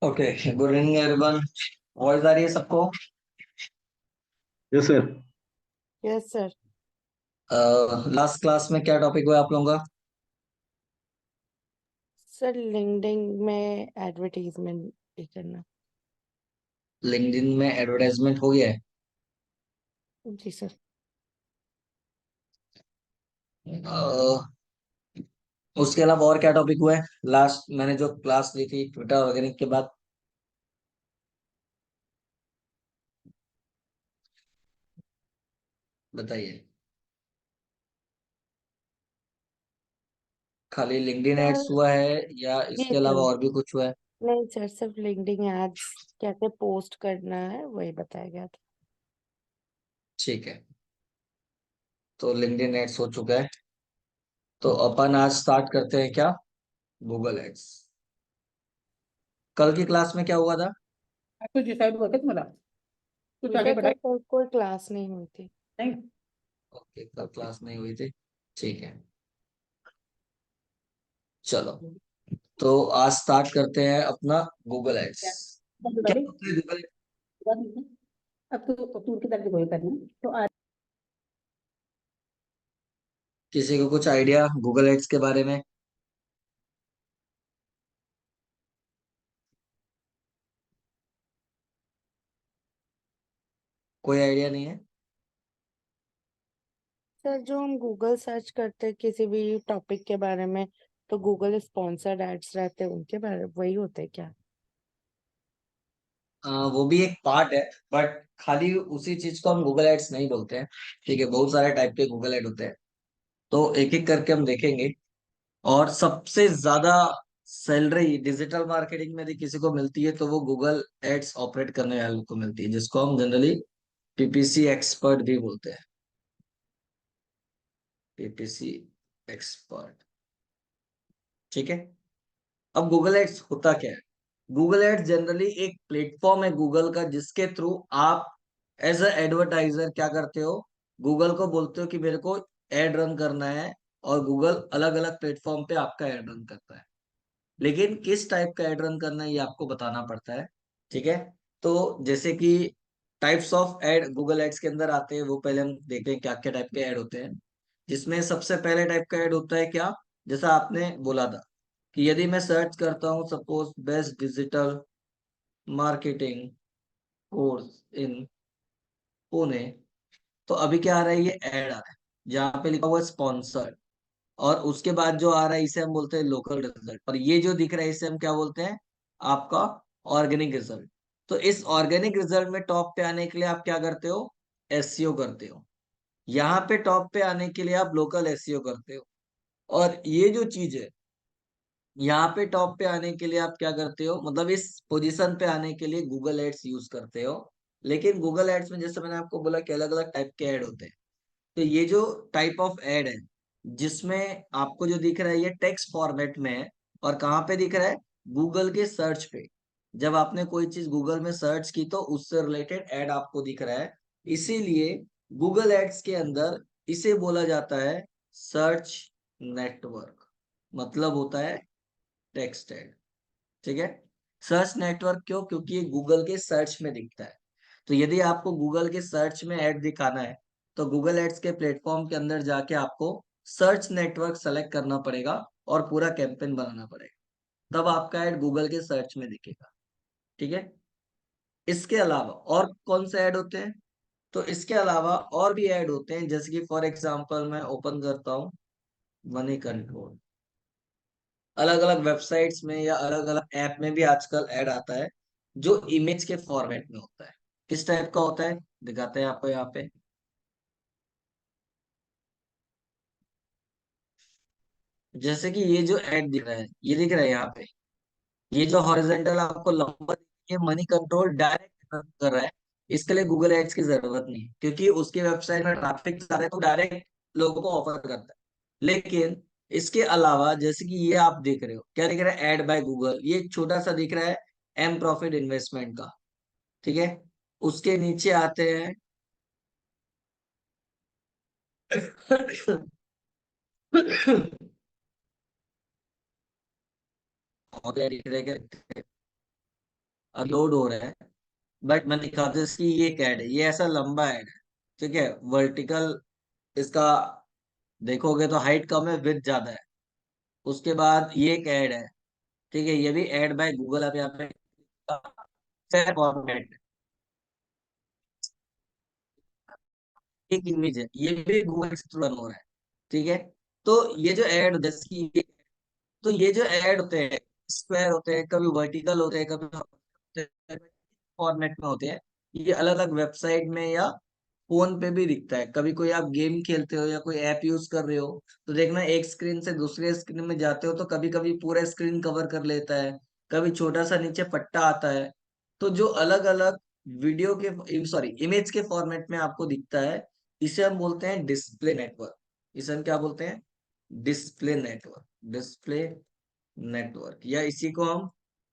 Okay. Good evening everyone. Voice आ रही है सबको? Yes sir. Yes sir. Last class में क्या टॉपिक हुआ आप लोगों का? सर लिंक्डइन में एडवर्टीजमेंट भी करना। लिंक्डइन में एडवर्टाइजमेंट हो गया है? जी सर। अह, उसके अलावा और क्या टॉपिक हुआ है लास्ट मैंने जो क्लास ली थी ट्विटर ऑर्गेनिक के बाद? बताइए। खाली लिंक्डइन एड्स सर हुआ है या जी इसके अलावा सर। और भी कुछ हुआ है? नहीं सर, सिर्फ लिंक्डइन एड्स कैसे पोस्ट करना है वही बताया गया था। ठीक है। तो लिंक्डइन एड्स हो चुका है। तो अपन आज स्टार्ट करते हैं क्या? Google ads. कल की क्लास में क्या हुआ था? तो डिसाइड हुआ क्या तुम्हारा? कुछ आगे विजय बढ़ा? का सर कोई क्लास नहीं हुई थी। नहीं। ओके, कल क्लास नहीं हुई थी। ठीक है। चलो। तो आज स्टार्ट करते हैं अपना गूगल एड्स। क्या बात बता क्या दी? होता है गूगल? बात नहीं है। अब तो टूर की तरफ वही करना है। तो आज किसी को कुछ आइडिया गूगल एड्स के बारे में? कोई आइडिया नहीं है? सर जो हम गूगल सर्च करते हैं किसी भी टॉपिक के बारे में, तो गूगल स्पॉन्सर्ड एड्स रहते हैं, उनके बारे वही होते हैं क्या? वो भी एक पार्ट है। बट खाली उसी चीज को हम गूगल एड्स नहीं बोलते हैं। ठीक है, बहुत सारे टाइप के गूगल एड होते हैं। तो एक एक करके हम देखेंगे। और सबसे ज्यादा सैलरी डिजिटल मार्केटिंग में यदि किसी को मिलती है तो वो गूगल एड्स ऑपरेट करने वाले को मिलती है, जिसको हम जनरली पीपीसी एक्सपर्ट भी बोलते हैं। PPC expert. ठीक है। अब गूगल एड्स होता क्या है? गूगल एड्स जनरली एक प्लेटफॉर्म है गूगल का, जिसके थ्रू आप एज अ एडवर्टाइजर क्या करते हो? गूगल को बोलते हो कि मेरे को एड रन करना है। और गूगल अलग अलग प्लेटफॉर्म पे आपका एड रन करता है। लेकिन किस टाइप का एड रन करना है ये आपको बताना पड़ता है। ठीक है। तो जैसे कि types of ad Google ads के अंदर आते हैं, वो पहले हम देखते हैं क्या क्या टाइप के ऐड होते हैं। जिसमें सबसे पहले टाइप का ऐड होता है क्या? जैसा आपने बोला था कि यदि मैं सर्च करता हूँ suppose best digital marketing course in Pune, तो अभी क्या आ रहा है? ये ऐड आ रहा है जहाँ पे लिखा हुआ है स्पॉन्सर्ड। और उसके बाद जो आ रहा है इसे हम बोलते हैं लोकल रिजल्ट, और ये जो दिख रहा है इसे हम क्या बोलते हैं? आपका ऑर्गेनिक रिजल्ट। तो इस ऑर्गेनिक रिजल्ट में टॉप पे आने के लिए आप क्या करते हो? एसईओ करते हो। यहाँ पे टॉप पे आने के लिए आप लोकल एसईओ करते हो। और ये जो चीज है, यहाँ पे टॉप पे आने के लिए आप क्या करते हो, मतलब इस पोजीशन पे आने के लिए गूगल एड्स यूज करते हो। लेकिन गूगल एड्स में जैसे मैंने आपको बोला कि अलग अलग टाइप के ऐड होते हैं। तो ये जो टाइप ऑफ एड है, जिसमें आपको जो दिख रहा है ये टेक्स्ट फॉर्मेट में है। और कहाँ पे दिख रहा है? गूगल के सर्च पे। जब आपने कोई चीज गूगल में सर्च की तो उससे रिलेटेड एड आपको दिख रहा है। इसीलिए गूगल एड्स के अंदर इसे बोला जाता है सर्च नेटवर्क। मतलब होता है टेक्स्ट एड। ठीक है। सर्च नेटवर्क क्यों? क्योंकि ये गूगल के सर्च में दिखता है। तो यदि आपको गूगल के सर्च में ऐड दिखाना है तो गूगल एड्स के प्लेटफॉर्म के अंदर जाके आपको सर्च नेटवर्क सेलेक्ट करना पड़ेगा और पूरा कैंपेन बनाना पड़ेगा। तब आपका ऐड गूगल के सर्च में दिखेगा। ठीक है। इसके अलावा और कौन से ऐड होते हैं? तो इसके अलावा और भी ऐड होते हैं, जैसे कि फॉर एग्जांपल मैं ओपन करता हूँ मनी कंट्रोल। अलग अलग वेबसाइट्स में या अलग अलग ऐप में भी आजकल ऐड आता है, जो इमेज के फॉर्मेट में होता है। किस टाइप का होता है दिखाते हैं आपको यहाँ पे। जैसे कि ये जो ऐड दिख रहा है, ये दिख रहा है यहाँ पे। ये जो हॉरिजॉन्टल आपको लंबा ये मनी कंट्रोल डायरेक्ट कर रहा है। इसके लिए गूगल एड्स की जरूरत नहीं है, क्योंकि उसकी वेबसाइट में ट्रैफिक ज्यादा है तो डायरेक्ट लोगों को ऑफर करता है। लेकिन इसके अलावा जैसे कि ये आप देख रहे हो, क्या दिख रहा है? एड बाय गूगल, ये एक छोटा सा दिख रहा है एम प्रॉफिट इन्वेस्टमेंट का। ठीक है। उसके नीचे आते हैं और क्या दिख रहा है? लोड हो रहा है, बट मैं दिखाता हूँ इसकी ये एक ऐड है, ये ऐसा लंबा ऐड है, ठीक है, वर्टिकल इसका देखोगे तो हाइट कम है, विड्थ ज्यादा है। उसके बाद ये एक ऐड है, ठीक है, ये भी ऐड बाय गूगल, आप यहाँ पे फॉर्मेट, एक इमेज है, ये भी गूगल से रन हो रहा है, ठीक है। तो ये जो ऐड जैसे कि तो ये जो ऐड होते हैं, स्क्वायर होते हैं, कभी वर्टिकल होते हैं, कभी फॉर्मेट में होते हैं, ये अलग अलग वेबसाइट में या फोन पे भी दिखता है। कभी कोई आप गेम खेलते हो या कोई ऐप यूज कर रहे हो, तो देखना एक स्क्रीन से दूसरे स्क्रीन में जाते हो तो कभी कभी पूरा स्क्रीन कवर कर लेता है, कभी छोटा सा नीचे पट्टा आता है। तो जो अलग अलग वीडियो के सॉरी इमेज के फॉर्मेट में आपको दिखता है, इसे हम बोलते हैं डिस्प्ले नेटवर्क। इसे हम क्या बोलते हैं? Display network. डिस्प्ले नेटवर्क, या इसी को हम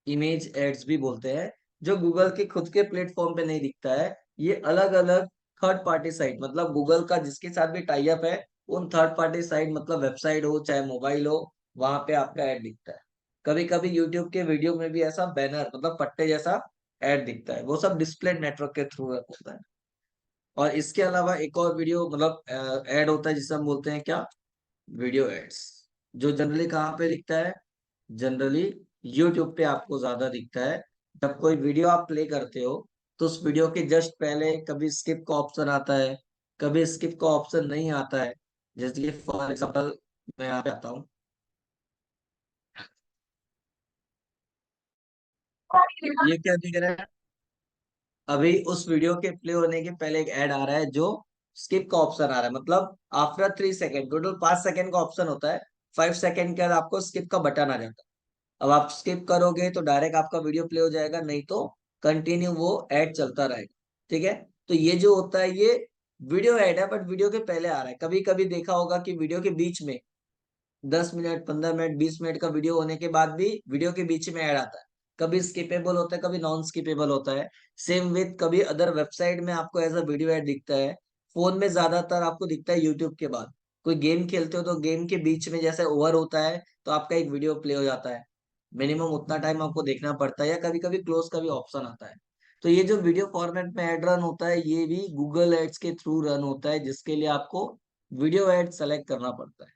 इमेज एड्स भी बोलते हैं, जो गूगल के खुद के प्लेटफॉर्म पे नहीं दिखता है। ये अलग अलग थर्ड पार्टी साइट, मतलब गूगल का जिसके साथ भी टाई अप है, उन थर्ड पार्टी साइट मतलब वेबसाइट हो चाहे मोबाइल हो, वहां पे आपका ऐड दिखता है। कभी कभी यूट्यूब के वीडियो में भी ऐसा बैनर मतलब पट्टे जैसा ऐड दिखता है, वो सब डिस्प्ले नेटवर्क के थ्रू होता है। और इसके अलावा एक और वीडियो मतलब ऐड होता है जिसे हम बोलते हैं क्या? वीडियो एड्स, जो जनरली कहाँ पे दिखता है? जनरली यूट्यूब पे आपको ज्यादा दिखता है। जब कोई वीडियो आप प्ले करते हो, तो उस वीडियो के जस्ट पहले कभी स्किप का ऑप्शन आता है, कभी स्किप का ऑप्शन नहीं आता है। जैसे कि फॉर एग्जांपल मैं यहाँ पे आता हूँ, ये क्या दिख रहा है? अभी उस वीडियो के प्ले होने के पहले एक ऐड आ रहा है, जो स्किप का ऑप्शन आ रहा है, मतलब आफ्टर 3 सेकेंड, टोटल 5 सेकेंड का ऑप्शन होता है, 5 सेकेंड के बाद आपको स्किप का बटन आ जाता है। अब आप स्किप करोगे तो डायरेक्ट आपका वीडियो प्ले हो जाएगा, नहीं तो कंटिन्यू वो ऐड चलता रहेगा, ठीक है। तो ये जो होता है ये वीडियो ऐड है, बट वीडियो के पहले आ रहा है। कभी कभी देखा होगा कि वीडियो के बीच में 10 मिनट, 15 मिनट, 20 मिनट का वीडियो होने के बाद भी वीडियो के बीच में ऐड आता है। कभी स्किपेबल होता है, कभी नॉन स्किपेबल होता है। सेम विथ कभी अदर वेबसाइट में आपको एज अ वीडियो ऐड दिखता है। फोन में ज्यादातर आपको दिखता है यूट्यूब के बाद। कोई गेम खेलते हो तो गेम के बीच में जैसे ओवर होता है, तो आपका एक वीडियो प्ले हो जाता है। मिनिमम उतना टाइम आपको देखना पड़ता है, या कभी कभी क्लोज का भी ऑप्शन आता है। तो ये जो वीडियो फॉर्मेट में ऐड रन होता है, ये भी गूगल एड्स के थ्रू रन होता है, जिसके लिए आपको वीडियो एड सेलेक्ट करना पड़ता है,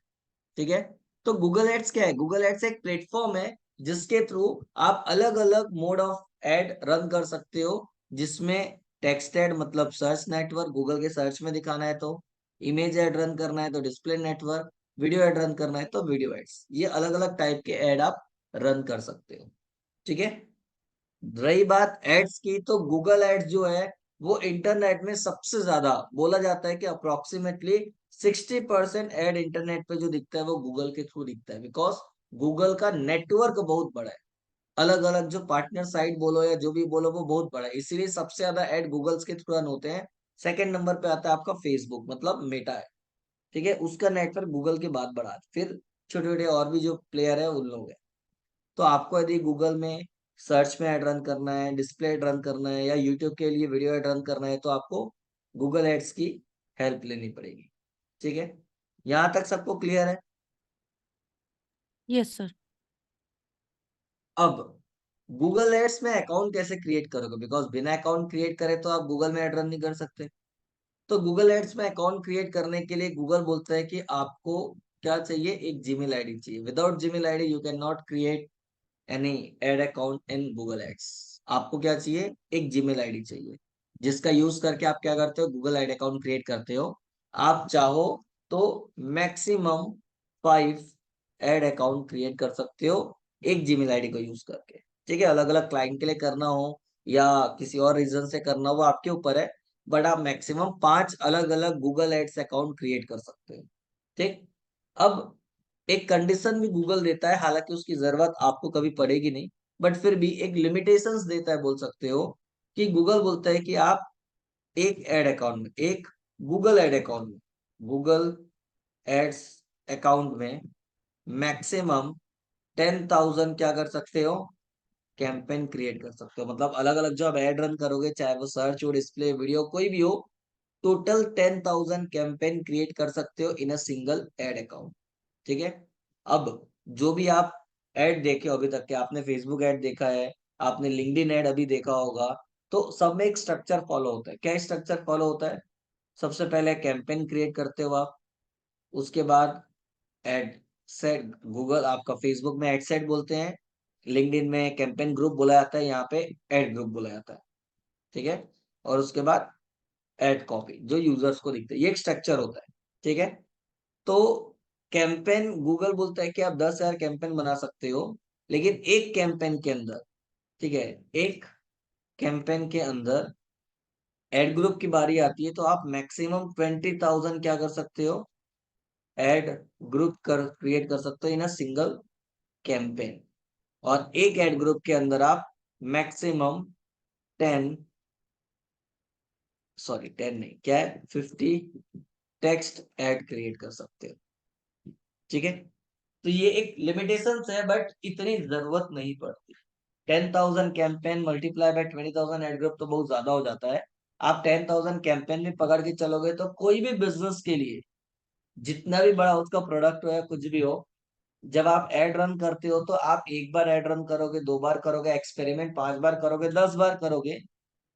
ठीक है। तो गूगल एड्स क्या है? गूगल एड्स एक प्लेटफॉर्म है जिसके थ्रू आप अलग अलग मोड ऑफ एड रन कर सकते हो, जिसमें टेक्स्ट एड मतलब सर्च नेटवर्क, गूगल के सर्च में दिखाना है तो, इमेज एड रन करना है तो display network, video ad run करना है तो वीडियो एड्स। ये अलग अलग टाइप के एड आप रन कर सकते हो, ठीक है। रही बात एड्स की, तो गूगल एड्स जो है वो इंटरनेट में सबसे ज्यादा बोला जाता है कि अप्रोक्सीमेटली 60% एड इंटरनेट पे जो दिखता है वो गूगल के थ्रू दिखता है, बिकॉज गूगल का नेटवर्क बहुत बड़ा है। अलग अलग जो पार्टनर साइट बोलो या जो भी बोलो वो बहुत बड़ा है, इसीलिए सबसे ज्यादा एड गूगल्स के थ्रू रन होते हैं। सेकंड नंबर पे आता है आपका फेसबुक, मतलब मेटा है, ठीक है, उसका नेटवर्क गूगल के बाद बड़ा है। फिर छोटे छोटे और भी जो प्लेयर है उन लोग हैं। तो आपको यदि गूगल में सर्च में ऐड रन करना है, डिस्प्ले ऐड रन करना है, या यूट्यूब के लिए वीडियो ऐड रन करना है, तो आपको गूगल एड्स की हेल्प लेनी पड़ेगी, ठीक है। यहाँ तक सबको क्लियर है? Yes sir. अब गूगल एड्स में अकाउंट कैसे क्रिएट करोगे? बिकॉज बिना अकाउंट क्रिएट करे तो आप गूगल में ऐड रन नहीं कर सकते। तो गूगल एड्स में अकाउंट क्रिएट करने के लिए गूगल बोलता है कि आपको क्या चाहिए? एक जीमेल आईडी चाहिए। Without Gmail ID you can not create any ad account in Google ads. आपको क्या चाहिए? एक जीमेल आईडी चाहिए, जिसका यूज करके आप क्या करते हो? गूगल एड अकाउंट क्रिएट करते हो। आप चाहो तो मैक्सिमम 5 एड अकाउंट क्रिएट कर सकते हो, एक जीमेल आईडी को यूज करके, ठीक है। अलग अलग क्लाइंट के लिए करना हो या किसी और रीजन से करना हो, वो आपके ऊपर है। बट आप मैक्सिमम 5 अलग अलग गूगल एड्स अकाउंट क्रिएट कर सकते हो, ठीक। अब एक कंडीशन भी गूगल देता है, हालांकि उसकी जरूरत आपको कभी पड़ेगी नहीं, बट फिर भी एक लिमिटेशंस देता है, बोल सकते हो कि गूगल बोलता है कि आप एक एड अकाउंट में, एक गूगल एड अकाउंट में, गूगल एड्स अकाउंट में मैक्सिमम 10,000 क्या कर सकते हो? कैंपेन क्रिएट कर सकते हो। मतलब अलग अलग जो आप एड रन करोगे, चाहे वो सर्च हो, डिस्प्ले, वीडियो, कोई भी हो, टोटल 10,000 कैंपेन क्रिएट कर सकते हो इन अ सिंगल एड अकाउंट, ठीक है। अब जो भी आप ऐड देखे हो अभी तक के, आपने फेसबुक ऐड देखा है, आपने लिंक्डइन एड अभी देखा होगा। तो सब में एक स्ट्रक्चर फॉलो होता है। क्या स्ट्रक्चर फॉलो होता है? सबसे पहले कैंपेन क्रिएट करते हो आप, उसके बाद एड सेट, गूगल आपका फेसबुक में एड सेट बोलते हैं, लिंक्डइन में कैंपेन ग्रुप बोला जाता है, यहाँ पे एड ग्रुप बोला जाता है। ठीक है, और उसके बाद एड कॉपी जो यूजर्स को दिखते हैं, ये एक स्ट्रक्चर होता है। ठीक है, तो कैंपेन गूगल बोलता है कि आप 10,000 कैंपेन बना सकते हो, लेकिन एक कैंपेन के अंदर, ठीक है, एक कैंपेन के अंदर एड ग्रुप की बारी आती है तो आप मैक्सिमम 20,000 क्या कर सकते हो, एड ग्रुप कर क्रिएट कर सकते हो इन अ सिंगल कैंपेन। और एक एड ग्रुप के अंदर आप मैक्सिमम 10, सॉरी 10 नहीं, क्या है, 50 टेक्स्ट ऐड क्रिएट कर सकते हो। ठीक है, तो ये एक लिमिटेशन है, बट इतनी जरूरत नहीं पड़ती। 10,000 campaign multiply by 20,000 ad group तो बहुत ज्यादा हो जाता है। आप 10,000 कैंपेन भी पकड़ के चलोगे तो कोई भी बिजनेस के लिए, जितना भी बड़ा उसका प्रोडक्ट हो या कुछ भी हो, जब आप एड रन करते हो तो आप एक बार एड रन करोगे, 2 बार करोगे, एक्सपेरिमेंट 5 बार करोगे, 10 बार करोगे,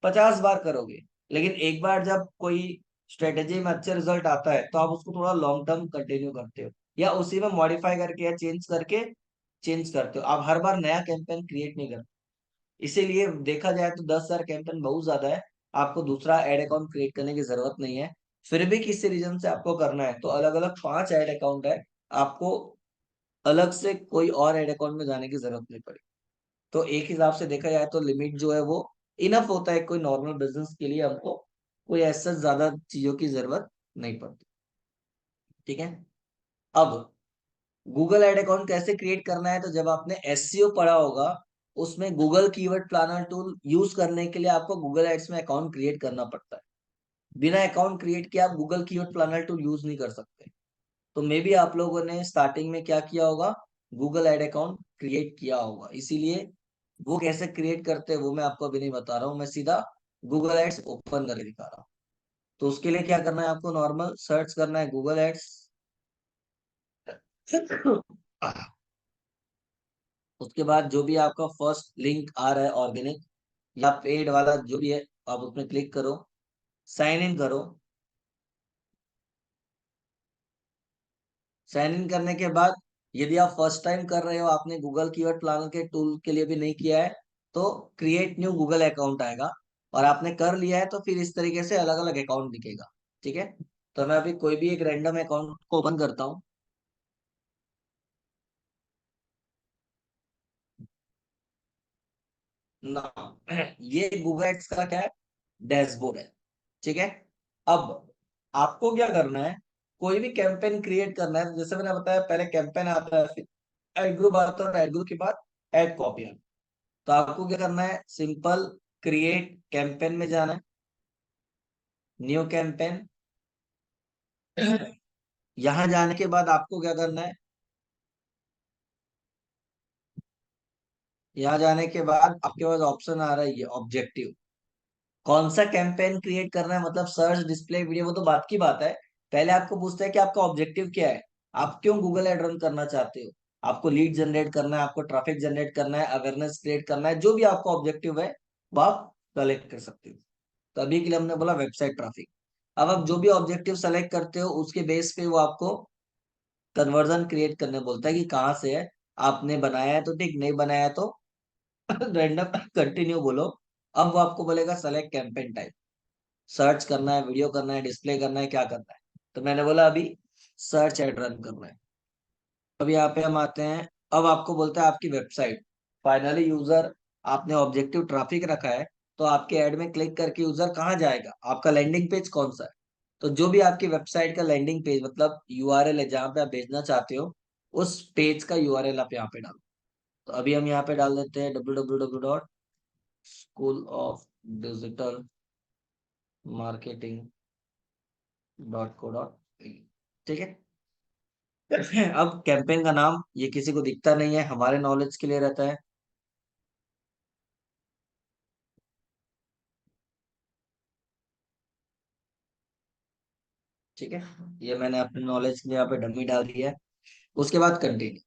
50 बार करोगे, लेकिन एक बार जब कोई स्ट्रेटेजी में अच्छे रिजल्ट आता है तो आप उसको थोड़ा लॉन्ग टर्म कंटिन्यू करते हो, या उसी में मॉडिफाई करके या चेंज करते हो। आप हर बार नया कैंपेन क्रिएट नहीं करते। इसीलिए देखा जाए तो 10,000 कैंपेन बहुत ज्यादा है, आपको दूसरा एड अकाउंट क्रिएट करने की जरूरत नहीं है। फिर भी किसी रीजन से आपको करना है तो अलग अलग 5 एड अकाउंट है, आपको अलग से कोई और एड अकाउंट में जाने की जरूरत नहीं पड़ी। तो एक हिसाब से देखा जाए तो लिमिट जो है वो इनफ होता है कोई नॉर्मल बिजनेस के लिए, हमको कोई ऐसा ज्यादा चीजों की जरूरत नहीं पड़ती। ठीक है, अब गूगल एड अकाउंट कैसे क्रिएट करना है, तो जब आपने एसईओ पढ़ा होगा, उसमें Google keyword planner tool use करने के लिए आपको गूगल एड्स में अकाउंट क्रिएट करना पड़ता है। बिना अकाउंट क्रिएट किए आप Google keyword planner tool use नहीं कर सकते। तो मे बी आप लोगों ने स्टार्टिंग में क्या किया होगा, गूगल एड अकाउंट क्रिएट किया होगा, इसीलिए वो कैसे क्रिएट करते हैं वो मैं आपको अभी नहीं बता रहा हूँ, मैं सीधा गूगल एड्स ओपन करके दिखा रहा हूँ। तो उसके लिए क्या करना है, आपको नॉर्मल सर्च करना है गूगल एड्स। उसके बाद जो भी आपका फर्स्ट लिंक आ रहा है ऑर्गेनिक या पेड वाला जो भी है, आप उसमें क्लिक करो, साइन इन करो। साइन इन करने के बाद यदि आप फर्स्ट टाइम कर रहे हो, आपने गूगल कीवर्ड प्लानर के टूल के लिए भी नहीं किया है, तो क्रिएट न्यू गूगल अकाउंट आएगा, और आपने कर लिया है तो फिर इस तरीके से अलग अलग अकाउंट दिखेगा। ठीक है, तो मैं अभी कोई भी एक रैंडम अकाउंट को ओपन करता हूँ ना। ये गूगल एड्स का क्या है, डैशबोर्ड है। ठीक है, अब आपको क्या करना है, कोई भी कैंपेन क्रिएट करना है, तो जैसे मैंने बताया पहले कैंपेन आता है, फिर एड ग्रुप आता है, और एड ग्रुप के बाद एड कॉपी आता है। तो आपको क्या करना है, सिंपल क्रिएट कैंपेन में जाना है, न्यू कैंपेन। यहाँ जाने के बाद आपको क्या करना है, यहाँ जाने के बाद आपके पास ऑप्शन आ रहा है ये ऑब्जेक्टिव, कौन सा कैंपेन क्रिएट करना है, मतलब सर्च, डिस्प्ले, वीडियो, वो तो बात की बात है। पहले आपको पूछता है कि आपका ऑब्जेक्टिव क्या है, आप क्यों गूगल एड रन करना चाहते हो। आपको लीड जनरेट करना है, आपको ट्रैफिक जनरेट करना है, अवेयरनेस क्रिएट करना है, जो भी आपका ऑब्जेक्टिव है वो आप कलेक्ट कर सकते हो। तो अभी के लिए हमने बोला वेबसाइट ट्रैफिक। अब आप जो भी ऑब्जेक्टिव सेलेक्ट करते हो उसके बेस पे वो आपको कन्वर्जन क्रिएट करने बोलता है कि कहाँ से है, आपने बनाया है तो ठीक, नहीं बनाया है तो रैंडम कंटिन्यू बोलो। अब वो आपको बोलेगा सेलेक्ट कैंपेन टाइप, सर्च करना है, वीडियो करना है, डिस्प्ले करना है, क्या करना है। तो मैंने बोला अभी सर्च एड रन करना है। अब यहाँ पे हम आते हैं, अब आपको बोलता है आपकी वेबसाइट, फाइनली यूजर, आपने ऑब्जेक्टिव ट्रैफिक रखा है, तो आपके ऐड में क्लिक करके यूजर कहाँ जाएगा, आपका लैंडिंग पेज कौन सा है। तो जो भी आपकी वेबसाइट का लैंडिंग पेज, मतलब यूआरएल है जहाँ पे आप भेजना चाहते हो, उस पेज का यूआरएल आप यहाँ पे डालो। तो अभी हम यहाँ पे डाल देते हैं www.schoolofdigitalmarketing.co.in। ठीक है, अब कैंपेन का नाम ये किसी को दिखता नहीं है, हमारे नॉलेज के लिए रहता है। ठीक है, ये मैंने अपने नॉलेज के लिए यहाँ पे डमी डाल दिया है। उसके बाद कंटिन्यू,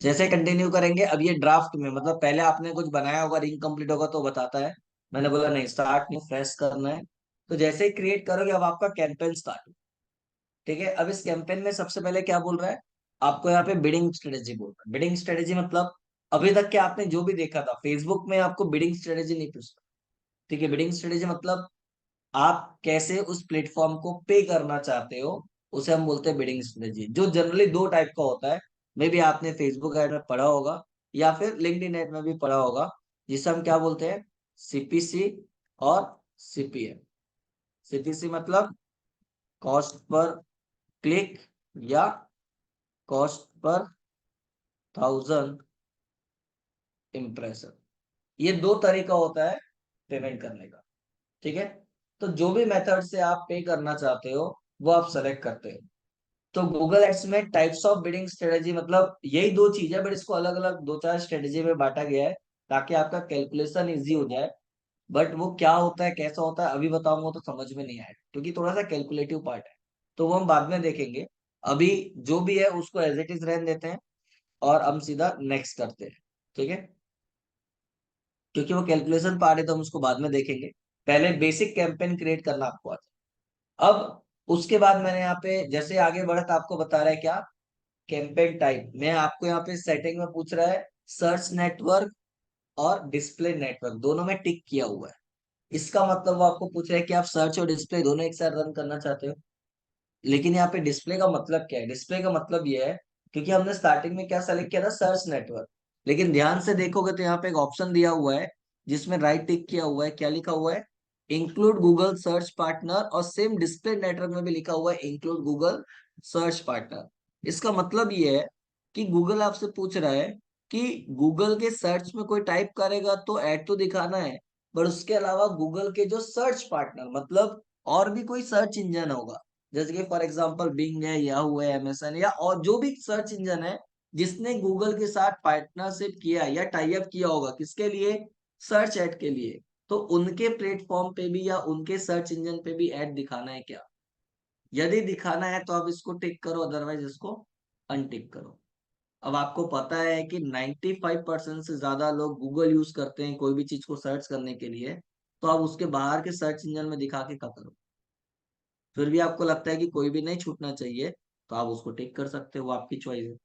जैसे कंटिन्यू करेंगे, अब ये ड्राफ्ट में मतलब पहले आपने कुछ बनाया होगा, इनकम्प्लीट होगा तो बताता है। मैंने बोला नहीं, स्टार्ट नहीं, फ्रेश करना है। तो जैसे ही क्रिएट करोगे, अब आपका कैंपेन स्टार्ट। ठीक है, अब इस कैंपेन में सबसे पहले क्या बोल रहा है आपको, यहाँ पे बिडिंग स्ट्रेटेजी बोल रहा है। बिडिंग स्ट्रेटेजी मतलब अभी तक के आपने जो भी देखा था फेसबुक में, आपको बिडिंग स्ट्रेटेजी नहीं पूछता। ठीक है, बिडिंग स्ट्रेटेजी मतलब आप कैसे उस प्लेटफॉर्म को पे करना चाहते हो, उसे हम बोलते हैं बिडिंग स्ट्रेटेजी, जो जनरली दो टाइप का होता है। मे बी आपने फेसबुक ऐड में पढ़ा होगा या फिर लिंक्डइन ऐड में भी पढ़ा होगा, जिसे हम क्या बोलते हैं, सीपीसी और सीपीएम। सीपीसी मतलब कॉस्ट पर क्लिक या कॉस्ट पर 1000 इम्प्रेशन। ये दो तरीका होता है पेमेंट करने का। ठीक है, तो जो भी मेथड से आप पे करना चाहते हो वो आप सेलेक्ट करते हो। तो गूगल एड्स में टाइप्स ऑफ बिडिंग स्ट्रेटेजी मतलब यही दो चीज है, बट इसको अलग अलग दो चार स्ट्रेटेजी में बांटा गया है ताकि आपका कैलकुलेशन इजी हो जाए। बट वो क्या होता है, कैसा होता है, अभी बताऊंगा तो समझ में नहीं आएगा, क्योंकि थोड़ा सा कैलकुलेटिव पार्ट है। तो वो हम बाद में देखेंगे। अभी जो भी है उसको एज इट इज रहने देते हैं और हम सीधा नेक्स्ट करते हैं। ठीक है, क्योंकि वो कैलकुलेशन पार्ट है तो हम उसको बाद में देखेंगे। पहले बेसिक कैंपेन क्रिएट करना आपको आता है। अब उसके बाद मैंने यहाँ पे जैसे आगे बढ़त आपको बता रहा है क्या, कैंपेन टाइप में आपको यहाँ पे सेटिंग में पूछ रहा है सर्च नेटवर्क और डिस्प्ले नेटवर्क, दोनों में टिक किया हुआ है। इसका मतलब वो आपको पूछ रहा है कि आप सर्च और डिस्प्ले दोनों एक साथ रन करना चाहते हो। लेकिन यहाँ पे डिस्प्ले का मतलब क्या है, डिस्प्ले का मतलब ये है, क्योंकि हमने स्टार्टिंग में क्या सेलेक्ट किया था, सर्च नेटवर्क। लेकिन ध्यान से देखोगे तो यहाँ पे एक ऑप्शन दिया हुआ है जिसमें राइट टिक किया हुआ है, क्या लिखा हुआ है, इंक्लूड गूगल सर्च पार्टनर, और सेम डिस्प्ले नेटवर्क में भी लिखा हुआ है इंक्लूड गूगल सर्च पार्टनर। इसका मतलब ये है कि गूगल आपसे पूछ रहा है कि गूगल के सर्च में कोई टाइप करेगा तो ऐड तो दिखाना है, पर उसके अलावा गूगल के जो सर्च पार्टनर मतलब और भी कोई सर्च इंजन होगा, जैसे कि फॉर एग्जांपल बिंग है, याहू है, अमेजन या और जो भी सर्च इंजन है जिसने गूगल के साथ पार्टनरशिप किया या टाई अप किया होगा, किसके लिए, सर्च ऐड के लिए, तो उनके प्लेटफॉर्म पे भी या उनके सर्च इंजन पे भी ऐड दिखाना है क्या। यदि दिखाना है तो आप इसको टिक करो, अदरवाइज इसको अनटिक करो। अब आपको पता है कि 95% से ज्यादा लोग गूगल यूज करते हैं कोई भी चीज को सर्च करने के लिए, तो आप उसके बाहर के सर्च इंजन में दिखा के क्या करो। फिर भी आपको लगता है कि कोई भी नहीं छूटना चाहिए, तो आप उसको टिक कर सकते हो, वो आपकी चॉइस है।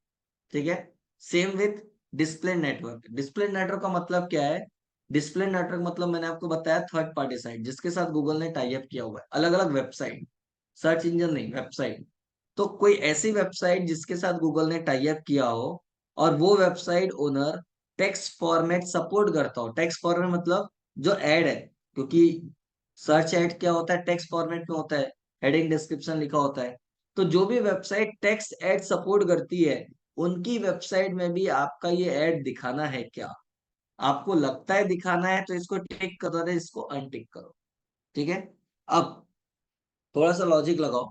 ठीक है, same with display network. Display network का मतलब क्या है, डिस्प्ले नेटवर्क मतलब मैंने आपको बताया थर्ड पार्टी साइट जिसके साथ गूगल ने टाई अप किया हुआ है, अलग अलग वेबसाइट, सर्च इंजन नहीं, वेबसाइट। तो कोई ऐसी वेबसाइट जिसके साथ गूगल ने टाई अप किया हो और वो website owner text format support करता हो। टेक्स्ट फॉर्मेट मतलब जो ऐड है, क्योंकि सर्च ऐड क्या होता है, टेक्स्ट फॉर्मेट में होता है, हेडिंग डिस्क्रिप्शन लिखा होता है। तो जो भी वेबसाइट टेक्स्ट ऐड सपोर्ट करती है, उनकी वेबसाइट में भी आपका ये ऐड दिखाना है क्या। आपको लगता है दिखाना है तो इसको टिक करो, नहीं इसको अनटिक करो। ठीक है, अब थोड़ा सा लॉजिक लगाओ।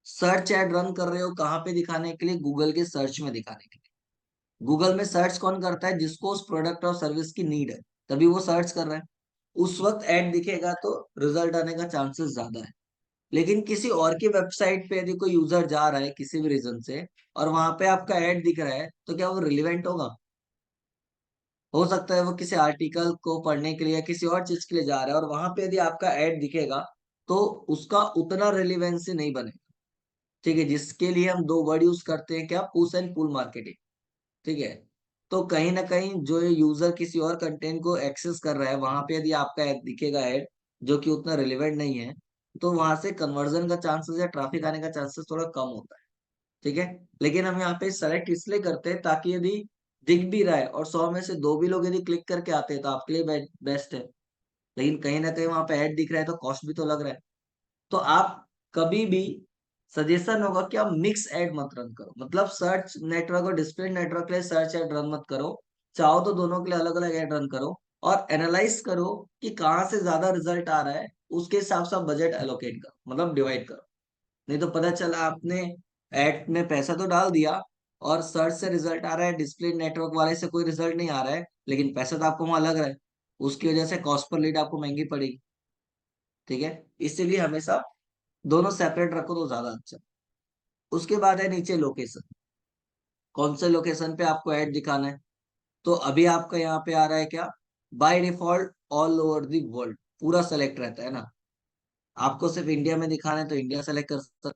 सर्च ऐड रन कर रहे हो कहाँ पे दिखाने के लिए, गूगल के सर्च में दिखाने के लिए। गूगल में सर्च कौन करता है, जिसको उस प्रोडक्ट और सर्विस की नीड है, तभी वो सर्च कर रहा है। उस वक्त ऐड दिखेगा तो रिजल्ट आने का चांसेस ज्यादा है। लेकिन किसी और की वेबसाइट पे यदि कोई यूजर जा रहा है किसी भी रीजन से और वहां पे आपका ऐड दिख रहा है, तो क्या वो रिलेवेंट होगा। हो सकता है वो किसी आर्टिकल को पढ़ने के लिए या किसी और चीज के लिए जा रहा है और वहां पे यदि आपका ऐड दिखेगा तो उसका उतना रिलेवेंसी नहीं बनेगा। ठीक है, जिसके लिए हम दो वर्ड यूज करते हैं क्या, पुश एंड पुल मार्केटिंग। ठीक है, तो कहीं ना कहीं जो ये यूजर किसी और कंटेंट को एक्सेस कर रहा है, वहां पे यदि आपका ऐड दिखेगा, ऐड जो कि उतना रिलेवेंट नहीं है, तो वहां से कन्वर्जन का चांसेस या ट्रैफिक आने का चांसेस थोड़ा कम होता है। ठीक है, लेकिन हम यहाँ पे सेलेक्ट इसलिए करते हैं ताकि यदि दिख भी रहा है और 100 में से दो भी लोग यदि क्लिक करके आते हैं तो आपके लिए बेस्ट है। लेकिन कहीं ना कहीं वहां पे ऐड दिख रहा है तो कॉस्ट भी तो लग रहा है। तो आप कभी भी, सजेशन होगा कि आप मिक्स ऐड मत रन करो, मतलब सर्च नेटवर्क और डिस्प्ले नेटवर्क के लिए सर्च ऐड रन मत करो। चाहो तो दोनों के लिए अलग अलग ऐड रन करो और एनालाइज करो कि कहाँ से ज्यादा रिजल्ट आ रहा है, उसके हिसाब से आप बजट एलोकेट करो, मतलब डिवाइड करो। नहीं तो पता चला आपने ऐड में पैसा तो डाल दिया और सर्च से रिजल्ट आ रहा है, डिस्प्ले नेटवर्क वाले से कोई रिजल्ट नहीं आ रहा है, लेकिन पैसा तो आपको वहां लग रहा है। उसकी वजह से कॉस्ट पर लीड आपको महंगी पड़ेगी। ठीक है, इसीलिए हमेशा दोनों सेपरेट रखो तो ज्यादा अच्छा। उसके बाद है नीचे लोकेशन। कौन से लोकेशन पे आपको ऐड दिखाना है। तो अभी आपका यहाँ पे आ रहा है क्या, by default all over the world पूरा सेलेक्ट रहता है ना। आपको सिर्फ इंडिया में दिखाना है तो इंडिया सेलेक्ट कर सकते,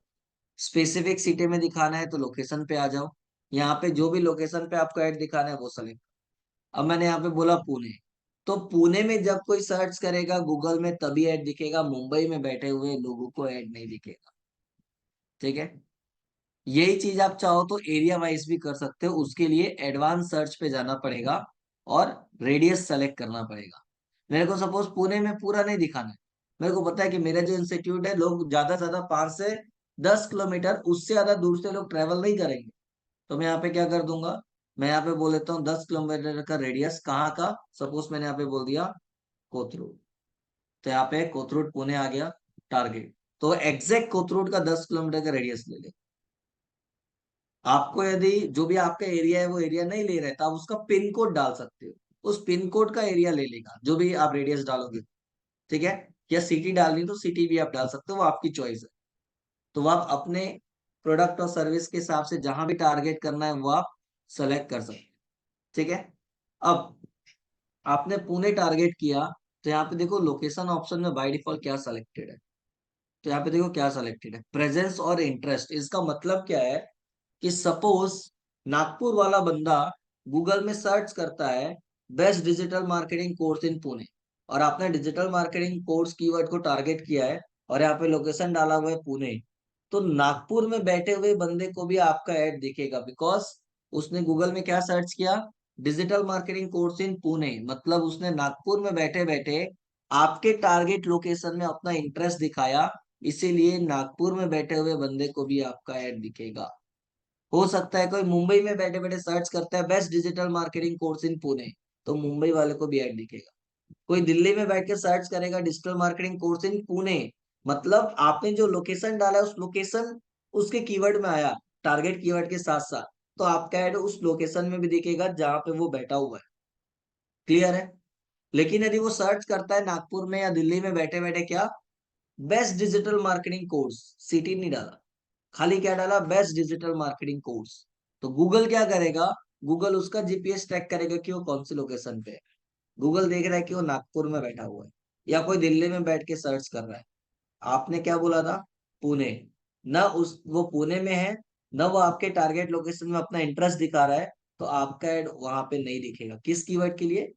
स्पेसिफिक सिटी में दिखाना है तो लोकेशन पे आ जाओ। यहाँ पे जो भी लोकेशन पे आपको ऐड दिखाना है वो सेलेक्ट। अब मैंने यहाँ पे बोला पुणे, तो पुणे में जब कोई सर्च करेगा गूगल में तभी ऐड दिखेगा, मुंबई में बैठे हुए लोगों को ऐड नहीं दिखेगा। ठीक है, यही चीज आप चाहो तो एरिया वाइज भी कर सकते हो, उसके लिए एडवांस सर्च पे जाना पड़ेगा और रेडियस सेलेक्ट करना पड़ेगा। मेरे को सपोज पुणे में पूरा नहीं दिखाना है, मेरे को पता है कि मेरा जो इंस्टीट्यूट है लोग ज्यादा से ज्यादा 5 से 10 किलोमीटर उससे ज्यादा दूर से लोग ट्रेवल नहीं करेंगे। तो मैं यहाँ पे क्या कर दूंगा, मैं यहाँ पे बोल देता हूँ 10 किलोमीटर का रेडियस कहाँ का, सपोज मैंने यहाँ पे बोल दिया कोथरूड। तो यहाँ पे कोथरूड पुणे आ गया टारगेट, तो एग्जैक्ट कोथरूड का 10 किलोमीटर का रेडियस ले ले। आपको यदि जो भी आपका एरिया है वो एरिया नहीं ले रहा है तो आप उसका पिन कोड डाल सकते हो, उस पिन कोड का एरिया ले लेगा जो भी आप रेडियस डालोगे। ठीक है, या सिटी डालनी तो सिटी भी आप डाल सकते हो, वो आपकी चॉइस है। तो वो आप अपने प्रोडक्ट और सर्विस के हिसाब से जहां भी टारगेट करना है वो आप सेलेक्ट कर सकते हैं। ठीक है, अब आपने पुणे टारगेट किया, तो यहाँ पे देखो लोकेशन ऑप्शन में बाय डिफॉल्ट क्या सेलेक्टेड है। तो यहाँ पे देखो क्या सेलेक्टेड है, प्रेजेंस और इंटरेस्ट। इसका मतलब क्या है कि सपोज नागपुर वाला बंदा गूगल में सर्च करता है best digital marketing course in Pune, और आपने डिजिटल मार्केटिंग कोर्स कीवर्ड को टारगेट किया है और यहाँ पे लोकेशन डाला हुआ है पुणे, तो नागपुर में बैठे हुए बंदे को भी आपका ऐड दिखेगा, बिकॉज उसने गूगल में क्या सर्च किया, digital marketing course in Pune, मतलब उसने नागपुर में बैठे बैठे आपके टारगेट लोकेशन में अपना इंटरेस्ट दिखाया, इसीलिए नागपुर में बैठे हुए बंदे को भी आपका ऐड दिखेगा। हो सकता है कोई मुंबई में बैठे बैठे सर्च करता है best digital marketing course in Pune, तो मुंबई वाले को भी ऐड दिखेगा। कोई दिल्ली में बैठ के सर्च करेगा digital marketing course in Pune, मतलब आपने जो लोकेशन डाला है उस लोकेशन उसके कीवर्ड में आया, टारगेट कीवर्ड के साथ साथ, तो आपका ऐड उस लोकेशन में भी दिखेगा जहां पे वो बैठा हुआ है। क्लियर है। लेकिन यदि वो सर्च करता है नागपुर में या दिल्ली में बैठे बैठे क्या, best digital marketing course, city नहीं डाला, खाली क्या डाला, बेस्ट डिजिटल मार्केटिंग कोर्स, तो गूगल क्या करेगा, गूगल उसका जीपीएस ट्रैक करेगा कि वो कौन सी लोकेशन पे है। गूगल देख रहा है कि वो नागपुर में बैठा हुआ है या कोई दिल्ली में बैठ के सर्च कर रहा है। आपने क्या बोला था, पुणे, ना उस वो पुणे में है, ना वो आपके टारगेट लोकेशन में अपना इंटरेस्ट दिखा रहा है, तो आपका एड वहां पे नहीं दिखेगा। किस कीवर्ड के लिए,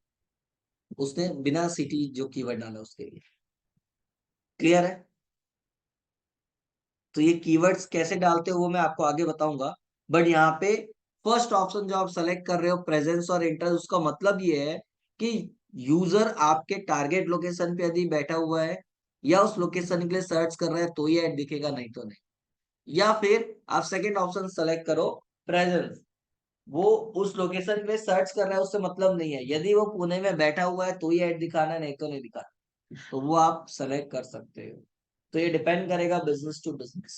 उसने बिना सिटी जो कीवर्ड डाला उसके लिए। क्लियर है। तो ये कीवर्ड्स कैसे डालते हो वो मैं आपको आगे बताऊंगा, बट यहाँ पे फर्स्ट ऑप्शन जो आप सेलेक्ट कर रहे हो प्रेजेंस और इंटरेस्ट, उसका मतलब ये है कि यूजर आपके टारगेट लोकेशन पे यदि बैठा हुआ है या उस लोकेशन के लिए सर्च कर रहा है तो ये ऐड दिखेगा, नहीं तो नहीं। या फिर आप सेकंड ऑप्शन सेलेक्ट करो, प्रेजेंस, वो उस लोकेशन के लिए सर्च कर रहा है उससे मतलब नहीं है, यदि वो पुणे में बैठा हुआ है तो ही ऐड दिखाना है, नहीं तो नहीं दिखाना, तो वो आप सेलेक्ट कर सकते हो। तो ये डिपेंड करेगा बिजनेस टू बिजनेस।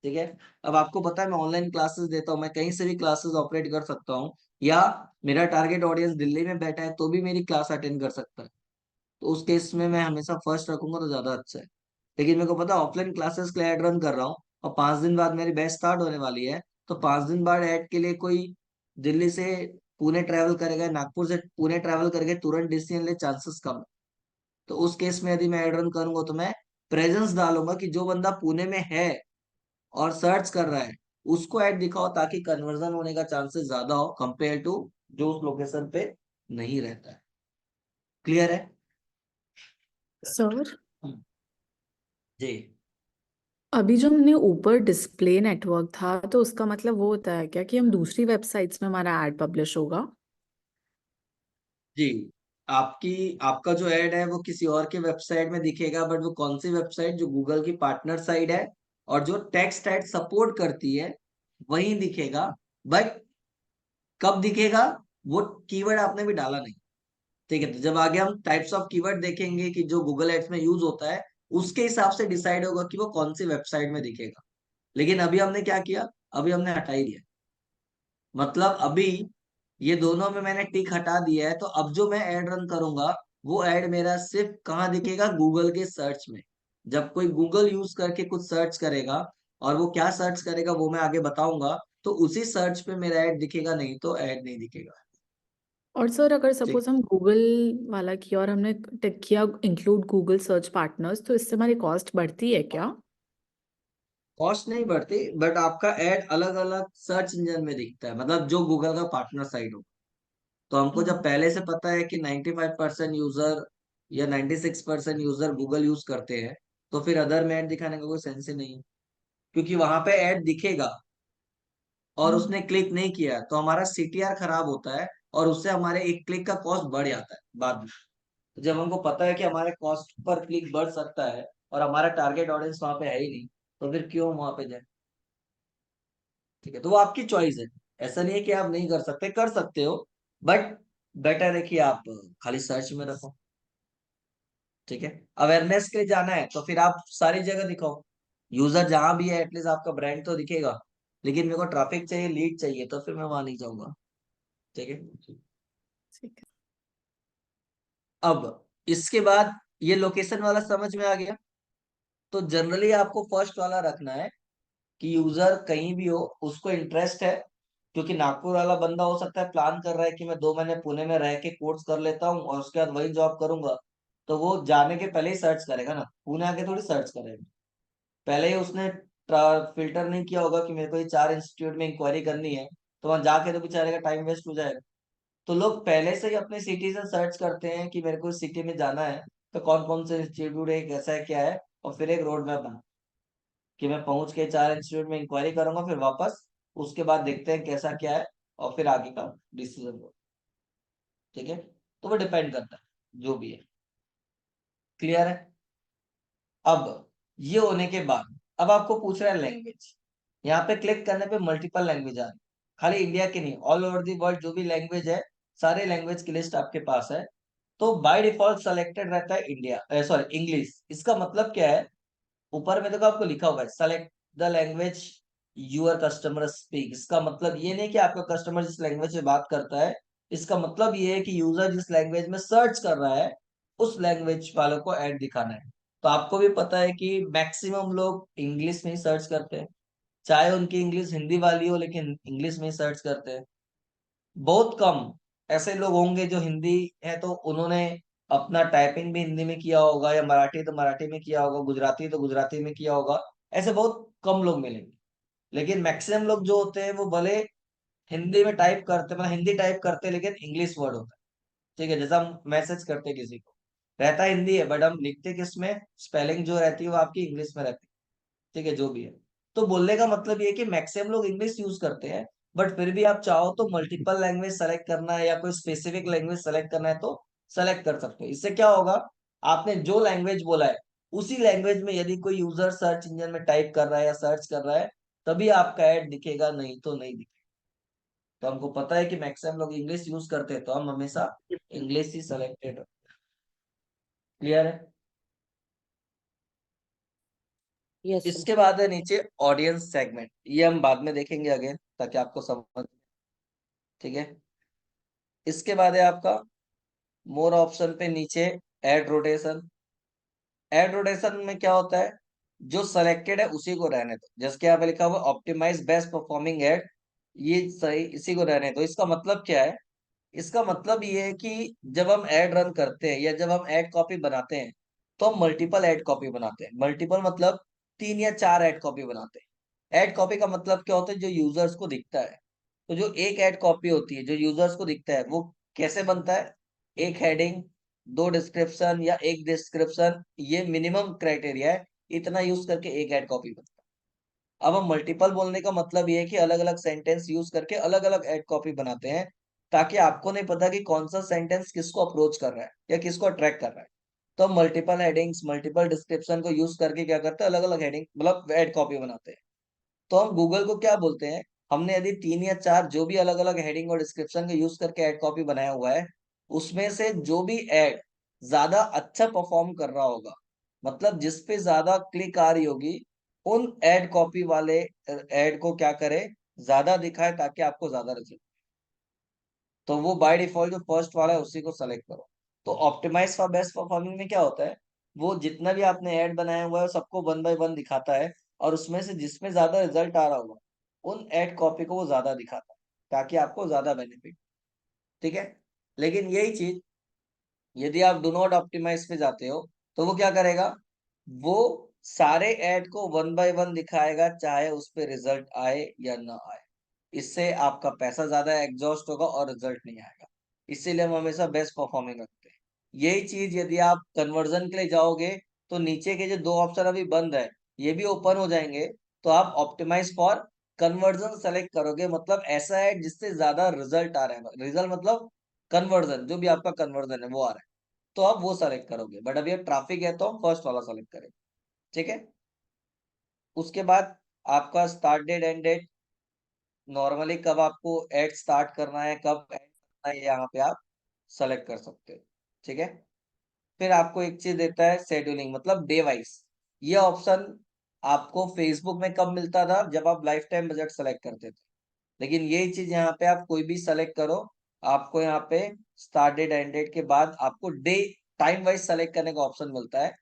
ठीक है, अब आपको पता है मैं ऑनलाइन क्लासेस देता हूँ, मैं कहीं से भी क्लासेस ऑपरेट कर सकता हूँ, या मेरा टारगेट ऑडियंस दिल्ली में बैठा है तो भी मेरी क्लास अटेंड कर सकता है, तो उस केस में मैं हमेशा फर्स्ट रखूंगा तो ज्यादा अच्छा है। लेकिन मेरे को पता है ऑफलाइन क्लासेस के लिए एड रन कर रहा हूँ और 5 दिन बाद मेरी बैच स्टार्ट होने वाली है, तो 5 दिन बाद ऐड के लिए कोई दिल्ली से पुणे ट्रेवल करेगा, नागपुर से पुणे ट्रेवल करके तुरंत डिसीजन ले, चांसेस कम है। तो उस केस में यदि मैं एड रन करूंगा तो मैं प्रेजेंस डालूंगा कि जो बंदा पुणे में है और सर्च कर रहा है उसको ऐड दिखाओ, ताकि कन्वर्जन होने का चांसेस ज्यादा हो कंपेयर टू जो उस लोकेशन पे नहीं रहता है। क्लियर है। सर, जी। अभी जो हमने ऊपर डिस्प्ले नेटवर्क था तो उसका मतलब वो होता है क्या कि हम दूसरी वेबसाइट्स में हमारा ऐड पब्लिश होगा? जी, आपकी आपका जो ऐड है वो किसी और के वेबसाइट में दिखेगा, बट वो कौन सी वेबसाइट, जो गूगल की पार्टनर साइट है और जो टेक्स्ट ऐड सपोर्ट करती है वही दिखेगा। बट कब दिखेगा, वो कीवर्ड आपने भी डाला नहीं। ठीक है, तो जब आगे हम टाइप्स ऑफ कीवर्ड देखेंगे कि जो गूगल एड्स में यूज होता है, उसके हिसाब से डिसाइड होगा कि वो कौन सी वेबसाइट में दिखेगा। लेकिन अभी हमने क्या किया, अभी हमने हटा ही दिया, मतलब अभी ये दोनों में मैंने टिक हटा दिया है, तो अब जो मैं ऐड रन करूंगा वो ऐड मेरा सिर्फ कहाँ दिखेगा, गूगल के सर्च में। जब कोई गूगल यूज करके कुछ सर्च करेगा, और वो क्या सर्च करेगा वो मैं आगे बताऊंगा, तो उसी सर्च पे मेरा ऐड दिखेगा, नहीं तो ऐड नहीं दिखेगा। और सर अगर ठीक। सपोज हम गूगल वाला किया और हमने टिक किया इंक्लूड गूगल सर्च पार्टनर्स, तो इससे हमारी कॉस्ट बढ़ती है क्या? कॉस्ट नहीं बढ़ती, बट आपका ऐड अलग अलग सर्च इंजन में दिखता है, मतलब जो गूगल का पार्टनर साइट हो। तो हमको जब पहले से पता है कि 95% यूजर या 96% यूजर गूगल यूज करते हैं, तो फिर अदर में ऐड दिखाने का कोई सेंस ही नहीं है, क्योंकि वहां पे ऐड दिखेगा और उसने क्लिक नहीं किया तो हमारा सीटीआर खराब होता है, और उससे हमारे एक क्लिक का कॉस्ट बढ़ जाता है बाद में। तो जब हमको पता है कि हमारे कॉस्ट पर क्लिक बढ़ सकता है और हमारा टारगेट ऑडियंस वहां पे है ही नहीं, तो फिर क्यों वहां पे जाए? ठीक है, तो वो आपकी चॉइस है। ऐसा नहीं है कि आप नहीं कर सकते, कर सकते हो, बट बेटर है कि आप खाली सर्च में रखो। ठीक है, अवेयरनेस के लिए जाना है तो फिर आप सारी जगह दिखाओ, यूजर जहां भी है एटलीस्ट आपका ब्रांड तो दिखेगा। लेकिन मेरे को ट्रैफिक चाहिए, लीड चाहिए, तो फिर मैं वहां नहीं जाऊंगा। ठीक है। ठीक है। अब इसके बाद ये लोकेशन वाला समझ में आ गया। तो जनरली आपको फर्स्ट वाला रखना है कि यूजर कहीं भी हो, उसको इंटरेस्ट है। क्योंकि नागपुर वाला बंदा हो सकता है प्लान कर रहा है कि मैं 2 महीने पुणे में रह के कोर्स कर लेता हूँ और उसके बाद वही जॉब करूंगा, तो वो जाने के पहले ही सर्च करेगा ना, पुणे आके थोड़ी सर्च करेगा। पहले ही उसने फिल्टर नहीं किया होगा कि मेरे को ये 4 इंस्टीट्यूट में इंक्वायरी करनी है, तो वहां जाके तो बेचारे का टाइम वेस्ट हो जाएगा। तो लोग पहले से ही अपने सिटी से सर्च करते हैं कि मेरे को इस सिटी में जाना है, तो कौन कौन से इंस्टीट्यूट है, कैसा है, क्या है, और फिर एक रोड मैप बना कि मैं पहुंच के 4 इंस्टीट्यूट में इंक्वायरी करूंगा, फिर वापस उसके बाद देखते हैं कैसा क्या है, और फिर आगे का डिसीजन लो। ठीक है, तो वो डिपेंड करता है जो भी है। क्लियर है? अब ये होने के बाद अब आपको पूछ रहा है लैंग्वेज। यहाँ पे क्लिक करने पे मल्टीपल लैंग्वेज आ रही है, खाली इंडिया की नहीं, ऑल ओवर दी वर्ल्ड जो भी लैंग्वेज है, सारे लैंग्वेज की लिस्ट आपके पास है। तो बाय डिफॉल्ट सेलेक्टेड रहता है इंडिया, सॉरी इंग्लिश। इसका मतलब क्या है? ऊपर में देखो आपको लिखा हुआ है select the language your customer speak. इसका मतलब ये नहीं कि आपका कस्टमर जिस लैंग्वेज में बात करता है, इसका मतलब ये है कि यूजर जिस लैंग्वेज में सर्च कर रहा है उस लैंग्वेज वालों को ऐड दिखाना है। तो आपको भी पता है कि मैक्सिमम लोग इंग्लिश में ही सर्च करते हैं, चाहे उनकी इंग्लिश हिंदी वाली हो, लेकिन इंग्लिश में ही सर्च करते हैं। बहुत कम ऐसे लोग होंगे जो हिंदी है तो उन्होंने अपना टाइपिंग भी हिंदी में किया होगा, या मराठी तो मराठी में किया होगा, गुजराती तो गुजराती में किया होगा। ऐसे बहुत कम लोग मिलेंगे। लेकिन मैक्सिमम लोग जो होते हैं वो भले हिंदी में टाइप करते, मतलब हिंदी टाइप करते, लेकिन इंग्लिश वर्ड होता है। ठीक है, जैसा हम मैसेज करते किसी को, रहता हिंदी है बट हम लिखते किसमें, स्पेलिंग जो रहती है वो आपकी इंग्लिश में रहती है। ठीक है, जो भी है। तो बोलने का मतलब ये है कि मैक्सिमम लोग इंग्लिश यूज करते हैं, बट फिर भी आप चाहो तो मल्टीपल लैंग्वेज सेलेक्ट करना है या कोई स्पेसिफिक लैंग्वेज सेलेक्ट करना है तो सेलेक्ट कर सकते हो। इससे क्या होगा, आपने जो लैंग्वेज बोला है उसी लैंग्वेज में यदि कोई यूजर सर्च इंजन में टाइप कर रहा है या सर्च कर रहा है, तभी आपका ऐड दिखेगा, नहीं तो नहीं दिखेगा। तो हमको पता है कि मैक्सिमम लोग इंग्लिश यूज करते हैं, तो हम हमेशा इंग्लिश ही सेलेक्टेड। क्लियर है? Yes sir. इसके बाद है नीचे ऑडियंस सेगमेंट, ये हम बाद में देखेंगे अगेन, ताकि आपको समझ। ठीक है, इसके बाद है आपका मोर ऑप्शन पे नीचे एड रोटेशन। एड रोटेशन में क्या होता है, जो सेलेक्टेड है उसी को रहने दो। जैसे यहाँ पे लिखा हुआ ऑप्टिमाइज बेस्ट परफॉर्मिंग एड, ये सही, इसी को रहने दो। इसका मतलब क्या है? इसका मतलब ये है कि जब हम एड रन करते हैं या जब हम एड कॉपी बनाते हैं, तो हम मल्टीपल एड कॉपी बनाते हैं। मल्टीपल मतलब 3 या 4 एड कॉपी बनाते हैं। एड कॉपी का मतलब क्या होता है? जो यूजर्स को दिखता है। तो जो एक एड कॉपी होती है जो यूजर्स को दिखता है, वो कैसे बनता है? एक हेडिंग, 2 डिस्क्रिप्शन या एक डिस्क्रिप्शन, ये मिनिमम क्राइटेरिया है। इतना यूज करके एक एड कॉपी बनता है। अब हम मल्टीपल बोलने का मतलब ये है कि अलग अलग सेंटेंस यूज करके अलग अलग एड कॉपी बनाते हैं, ताकि आपको नहीं पता कि कौन सा सेंटेंस किसको अप्रोच कर रहा है या किसको अट्रैक्ट कर रहा है। तो हम मल्टीपल हेडिंग्स, मल्टीपल डिस्क्रिप्शन को यूज करके क्या करते हैं, अलग अलग हेडिंग मतलब एड कॉपी बनाते हैं। तो हम गूगल को क्या बोलते हैं, हमने यदि 3 या 4 जो भी अलग अलग हेडिंग और डिस्क्रिप्शन को यूज करके एड कॉपी बनाया हुआ है, उसमें से जो भी एड ज्यादा अच्छा परफॉर्म कर रहा होगा, मतलब जिस पे ज्यादा क्लिक आ रही होगी, उन एड कॉपी वाले एड को क्या करे, ज्यादा दिखाए, ताकि आपको ज्यादा रिजल्ट। तो वो बाय डिफॉल्ट जो फर्स्ट वाला है उसी को सेलेक्ट करो। तो ऑप्टिमाइज फॉर बेस्ट परफॉर्मिंग में क्या होता है, वो जितना भी आपने ऐड बनाया हुआ है सबको 1 बाय 1 दिखाता है, और उसमें से जिसमें ज्यादा रिजल्ट आ रहा होगा उन एड कॉपी को वो ज्यादा दिखाता है ताकि आपको ज्यादा बेनिफिट, ठीक है। लेकिन यही चीज यदि आप डू नॉट ऑप्टिमाइज पे जाते हो तो वो क्या करेगा, वो सारे ऐड को वन बाय वन दिखाएगा, चाहे उस पे रिजल्ट आए या ना आए। इससे आपका पैसा ज्यादा एग्जॉस्ट होगा और रिजल्ट नहीं आएगा। इसीलिए हम हमेशा बेस्ट परफॉर्मिंग रखते हैं। यही चीज यदि आप कन्वर्जन के लिए जाओगे तो नीचे के जो दो ऑप्शन अभी बंद है ये भी ओपन हो जाएंगे, तो आप ऑप्टिमाइज फॉर कन्वर्जन सेलेक्ट करोगे, मतलब ऐसा है जिससे ज्यादा रिजल्ट आ रहा है, रिजल्ट मतलब कन्वर्जन, जो भी आपका कन्वर्जन है वो आ रहा है, तो आप वो सेलेक्ट करोगे। बट अभी ट्रैफिक है तो हम फर्स्ट वाला सेलेक्ट करेंगे, ठीक है। उसके बाद आपका start date and date, normally कब आपको एड स्टार्ट करना है कब एंड करना है यहाँ पे आप सेलेक्ट कर सकते हो, ठीक है। फिर आपको एक चीज देता है शेड्यूलिंग, मतलब डे वाइज। ये ऑप्शन आपको फेसबुक में कब मिलता था, जब आप लाइफ टाइम बजट सेलेक्ट करते थे। लेकिन यही चीज यहाँ पे आप कोई भी सेलेक्ट करो, आपको यहाँ पे स्टार्ट डेट एंड डेट के बाद आपको डे टाइम वाइज सेलेक्ट करने का ऑप्शन मिलता है।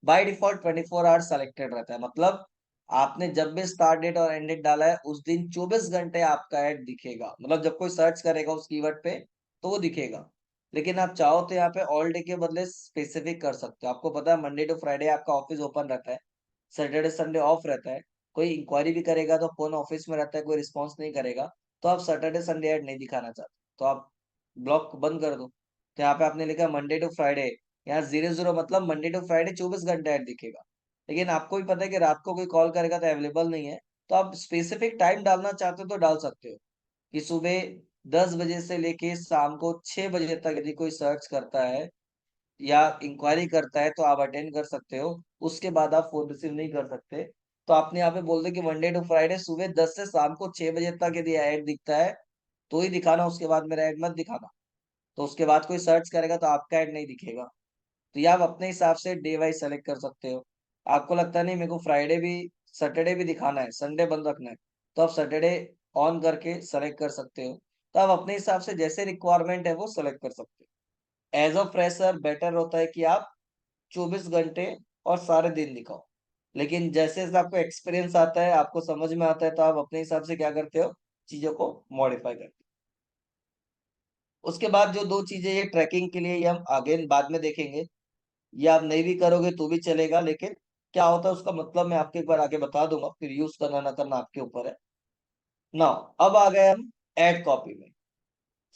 बाय डिफॉल्ट 24 आवर्स सेलेक्टेड रहता है, मतलब आपने जब भी स्टार्ट डेट और एंड डेट डाला है उस दिन 24 घंटे आपका ऐड दिखेगा, मतलब जब कोई सर्च करेगा उस कीवर्ड पे तो वो दिखेगा। लेकिन आप चाहो तो यहाँ पे ऑल डे के बदले स्पेसिफिक कर सकते हो। आपको पता है मंडे टू फ्राइडे आपका ऑफिस ओपन रहता है, सैटरडे संडे ऑफ रहता है। कोई इंक्वायरी भी करेगा तो फोन ऑफिस में रहता है, कोई रिस्पॉन्स नहीं करेगा, तो आप सैटरडे संडे ऐड नहीं दिखाना चाहते तो आप ब्लॉक बंद कर दो। तो यहाँ पे आपने लिखा मंडे टू फ्राइडे, यहाँ 0 0 मतलब मंडे टू फ्राइडे 24 घंटे ऐड दिखेगा। लेकिन आपको भी पता है कि रात को कोई कॉल करेगा तो अवेलेबल नहीं है, तो आप स्पेसिफिक टाइम डालना चाहते हो तो डाल सकते हो कि सुबह 10 बजे से लेके शाम को 6 बजे तक यदि कोई सर्च करता है या इंक्वायरी करता है तो आप अटेंड कर सकते हो, उसके बाद आप फोन रिसीव नहीं कर सकते। तो आपने यहाँ पे बोल दे कि मंडे टू फ्राइडे सुबह 10 से शाम को 6 बजे तक यदि ऐड दिखता है तो ही दिखाना, उसके बाद मेरा ऐड मत दिखाना। तो उसके बाद कोई सर्च करेगा तो आपका ऐड नहीं दिखेगा। तो ये आप अपने हिसाब से डे वाइज सेलेक्ट कर सकते हो। आपको लगता नहीं मेरे को फ्राइडे भी सैटरडे भी दिखाना है, संडे बंद रखना है, तो आप सैटरडे ऑन करके सेलेक्ट कर सकते हो। तो आप अपने हिसाब से जैसे रिक्वायरमेंट है वो सेलेक्ट कर सकते हो। एज अ फ्रेशर बेटर होता है कि आप 24 घंटे और सारे दिन दिखाओ। लेकिन जैसे जैसे आपको एक्सपीरियंस आता है, आपको समझ में आता है, तो आप अपने हिसाब से क्या करते हो, चीजों को मॉडिफाई करते हो। उसके बाद जो दो चीजें ये ट्रैकिंग के लिए ये हम आगे बाद में देखेंगे, ये आप नहीं भी करोगे तो भी चलेगा, लेकिन क्या होता है उसका मतलब मैं आपको एक बार आगे बता दूंगा, फिर यूज करना ना करना आपके ऊपर है। नाउ अब आ गए हम एड कॉपी में,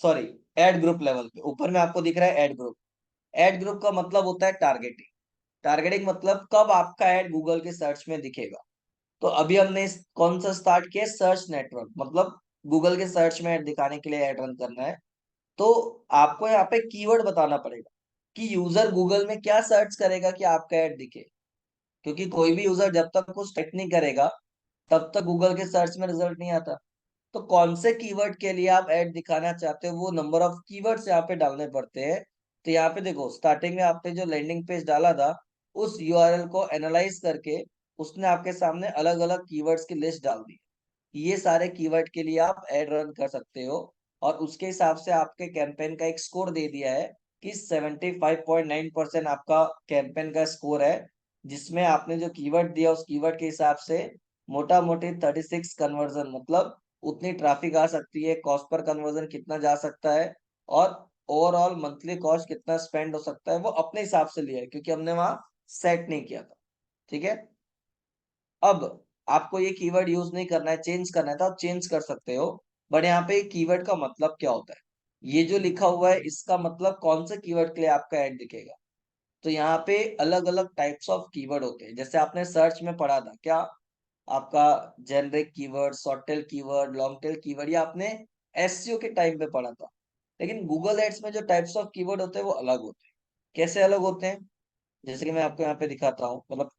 सॉरी एड ग्रुप लेवल पे। ऊपर में आपको दिख रहा है एड ग्रुप। एड ग्रुप का मतलब होता है टारगेटिंग। टारगेटिंग मतलब कब आपका ऐड गूगल के सर्च में दिखेगा। तो अभी हमने कौन सा स्टार्ट किया, सर्च नेटवर्क, मतलब गूगल के सर्च में ऐड दिखाने के लिए ऐड रन करना है। तो आपको यहाँ पे कीवर्ड बताना पड़ेगा कि यूजर गूगल में क्या सर्च करेगा कि आपका ऐड दिखे, क्योंकि कोई भी यूजर जब तक कुछ टाइप नहीं करेगा तब तक गूगल के सर्च में रिजल्ट नहीं आता। तो कौन से कीवर्ड के लिए आप ऐड दिखाना चाहते हो वो नंबर ऑफ कीवर्ड्स यहाँ पे डालने पड़ते हैं। तो यहाँ पे देखो स्टार्टिंग में आपने जो लैंडिंग पेज डाला था उस यूआरएल को एनालाइज करके उसने आपके सामने अलग अलग कीवर्ड्स की लिस्ट डाल दी। ये सारे कीवर्ड के लिए आप ऐड रन कर सकते हो, और उसके हिसाब से आपके कैंपेन का एक स्कोर दे दिया है कि 75.9% आपका कैंपेन का स्कोर है, जिसमें आपने जो कीवर्ड दिया उस कीवर्ड के हिसाब से मोटा मोटी 36 कन्वर्जन, मतलब उतनी ट्रैफिक आ सकती है, कॉस्ट पर कन्वर्जन कितना जा सकता है, और ओवरऑल मंथली कॉस्ट कितना स्पेंड हो सकता है, वो अपने हिसाब से लिया है क्योंकि हमने वहां सेट नहीं किया था, ठीक है। अब आपको ये कीवर्ड यूज नहीं करना है, चेंज करना है तो आप चेंज कर सकते हो। बट यहाँ पे कीवर्ड का मतलब क्या होता है, ये जो लिखा हुआ है इसका मतलब कौन से कीवर्ड के लिए आपका ऐड दिखेगा। तो यहाँ पे अलग अलग टाइप्स ऑफ कीवर्ड होते हैं, जैसे आपने सर्च में पढ़ा था क्या, आपका generic keyword, short tail keyword, long tail keyword, ये आपने एसईओ के टाइम पे पढ़ा था। लेकिन गूगल एड्स में जो टाइप्स ऑफ कीवर्ड होते हैं वो अलग होते हैं। कैसे अलग होते हैं, जैसे कि मैं आपको यहाँ पे दिखाता हूँ, मतलब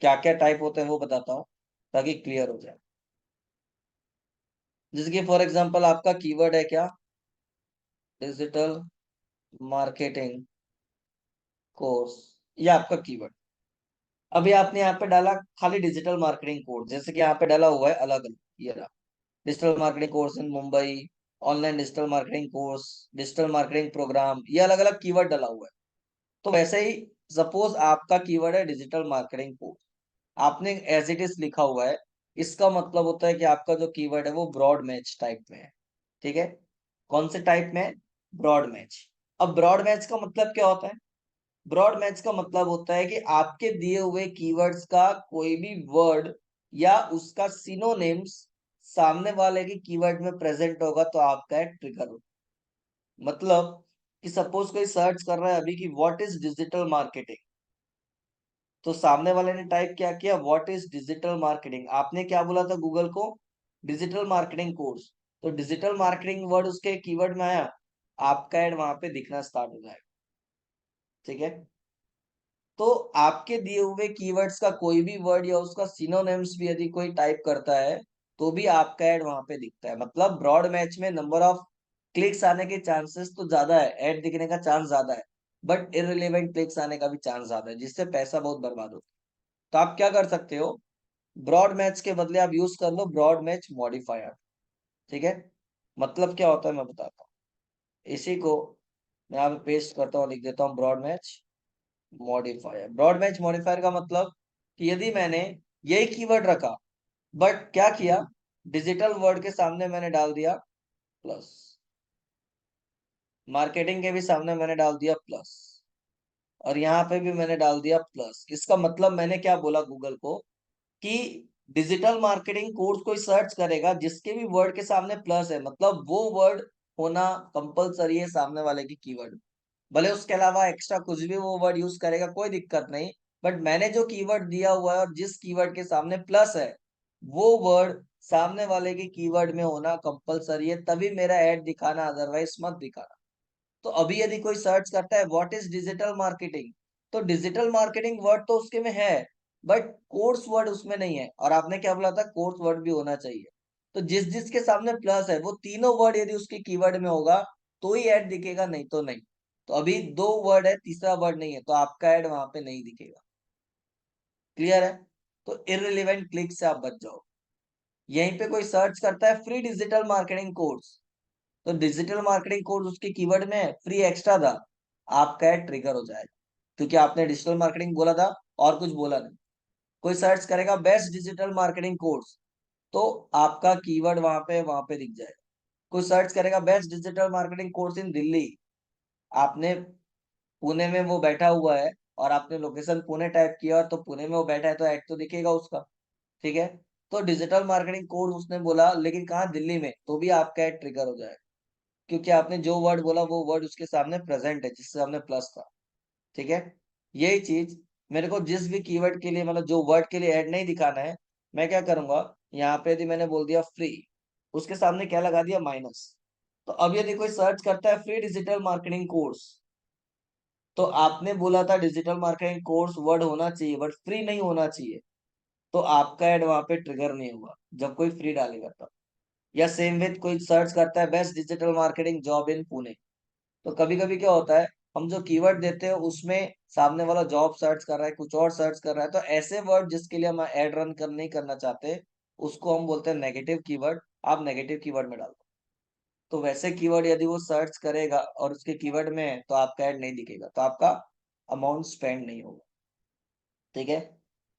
क्या क्या टाइप होते हैं वो बताता हूँ ताकि क्लियर हो जाए। जैसे कि फॉर एग्जांपल आपका कीवर्ड है क्या, डिजिटल मार्केटिंग कोर्स, ये आपका कीवर्ड। अभी आपने यहाँ पे डाला खाली डिजिटल मार्केटिंग कोर्स, जैसे कि यहाँ पे डाला हुआ है अलग अलग, ये रहा digital marketing course in Mumbai, online digital marketing course, digital marketing programme, ये अलग अलग कीवर्ड डाला हुआ है। तो वैसे ही सपोज आपका कीवर्ड है डिजिटल मार्केटिंग कोर्स, आपने एज इट इज लिखा हुआ है, इसका मतलब होता है कि आपका जो कीवर्ड है वो ब्रॉड मैच टाइप में है। ठीक है, कौन से टाइप में? Broad match. अब ब्रॉड मैच का मतलब क्या होता है? ब्रॉड मैच का मतलब होता है कि आपके दिए हुए कीवर्ड्स का कोई भी वर्ड या उसका सिनोनिम्स सामने वाले के कीवर्ड में प्रेजेंट होगा तो आपका एक ट्रिगर हो। मतलब कि सपोज कोई सर्च कर रहा है अभी कि व्हाट इज डिजिटल मार्केटिंग, तो सामने वाले ने टाइप क्या किया, व्हाट इज डिजिटल मार्केटिंग। आपने क्या बोला था गूगल को? Digital marketing course. तो डिजिटल मार्केटिंग वर्ड उसके कीवर्ड में आया, आपका ऐड वहां पे दिखना स्टार्ट हो जाएगा। ठीक है, तो आपके दिए हुए कीवर्ड्स का कोई भी वर्ड या उसका सिनोनिम्स भी यदि कोई टाइप करता है तो भी आपका ऐड वहां पे दिखता है। मतलब ब्रॉड मैच में नंबर ऑफ क्लिक्स आने के चांसेस तो ज्यादा है, ऐड दिखने का चांस ज्यादा है, बट इररिलेवेंट क्लिक्स आने का भी चांस ज्यादा है, जिससे पैसा बहुत बर्बाद होता है। तो आप क्या कर सकते हो, ब्रॉड मैच के बदले आप यूज कर लो ब्रॉड मैच मॉडिफायर। ठीक है, मतलब क्या होता है मैं बताता हूँ। इसी को मैं यहाँ पे पेस्ट करता हूँ, लिख देता हूँ broad match modifier. Broad match modifier का मतलब कि यदि मैंने यही कीवर्ड रखा बट क्या किया, डिजिटल वर्ड के सामने मैंने डाल दिया प्लस, मार्केटिंग के भी सामने मैंने डाल दिया प्लस, और यहाँ पे भी मैंने डाल दिया प्लस। इसका मतलब मैंने क्या बोला गूगल को कि डिजिटल मार्केटिंग कोर्स कोई सर्च करेगा जिसके भी वर्ड के सामने प्लस है, मतलब वो वर्ड होना कंपलसरी है सामने वाले की कीवर्ड। भले उसके अलावा एक्स्ट्रा कुछ भी वो वर्ड यूज करेगा कोई दिक्कत नहीं, बट मैंने जो कीवर्ड दिया हुआ है और जिस कीवर्ड के सामने प्लस है वो वर्ड सामने वाले के कीवर्ड में होना कंपलसरी है, तभी मेरा ऐड दिखाना, अदरवाइज मत दिखाना। तो अभी यदि कोई सर्च करता है व्हाट इज डिजिटल मार्केटिंग, तो डिजिटल मार्केटिंग वर्ड तो उसके में है बट कोर्स वर्ड उसमें नहीं है, और आपने क्या बोला था, कोर्स वर्ड भी होना चाहिए। तो जिस जिसके सामने प्लस है वो तीनों वर्ड यदि उसके कीवर्ड में होगा तो ही ऐड दिखेगा, नहीं तो नहीं। तो अभी दो वर्ड है, तीसरा वर्ड नहीं है, तो आपका ऐड वहां पे नहीं दिखेगा। क्लियर है? तो इररिलेवेंट क्लिक से आप बच जाओ। यहीं पे कोई सर्च करता है फ्री डिजिटल मार्केटिंग कोर्स, तो डिजिटल मार्केटिंग कोर्स उसके कीवर्ड में है, फ्री एक्स्ट्रा था, आपका ऐड ट्रिगर हो जाएगा क्योंकि आपने डिजिटल मार्केटिंग बोला था और कुछ बोला नहीं। कोई सर्च करेगा बेस्ट डिजिटल मार्केटिंग कोर्स, तो आपका कीवर्ड वहां पे दिख जाएगा। कोई सर्च करेगा बेस्ट डिजिटल मार्केटिंग कोर्स इन दिल्ली, आपने पुणे में वो बैठा हुआ है और आपने लोकेशन पुणे टाइप किया तो पुणे में वो बैठा है तो ऐड तो दिखेगा उसका। ठीक है, तो डिजिटल मार्केटिंग कोर्स उसने बोला लेकिन कहाँ, दिल्ली में, तो भी आपका ऐड ट्रिगर हो जाएगा क्योंकि आपने जो वर्ड बोला वो वर्ड उसके सामने प्रेजेंट है जिससे हमने प्लस था। ठीक है, यही चीज मेरे को जिस भी कीवर्ड के लिए, मतलब जो वर्ड के लिए ऐड नहीं दिखाना है, मैं क्या करूंगा, यहाँ पे यदि मैंने बोल दिया फ्री, उसके सामने क्या लगा दिया, माइनस। तो अब यदि कोई सर्च करता है फ्री डिजिटल मार्केटिंग कोर्स, तो आपने बोला था डिजिटल मार्केटिंग कोर्स वर्ड होना चाहिए बट फ्री नहीं होना चाहिए, तो आपका ऐड वहां पे ट्रिगर नहीं हुआ जब कोई फ्री डालेगा तब। या सेम विथ कोई सर्च करता है best digital marketing job in Pune, तो कभी कभी क्या होता है, हम जो कीवर्ड देते हैं उसमें सामने वाला जॉब सर्च कर रहा है, कुछ और सर्च कर रहा है, तो ऐसे वर्ड जिसके लिए हम ऐड रन कर नहीं करना चाहते उसको हम बोलते हैं नेगेटिव कीवर्ड। आप नेगेटिव कीवर्ड में डाल दो, तो वैसे कीवर्ड यदि वो सर्च करेगा और उसके कीवर्ड में है तो आपका ऐड नहीं दिखेगा, तो आपका अमाउंट स्पेंड नहीं होगा। ठीक है,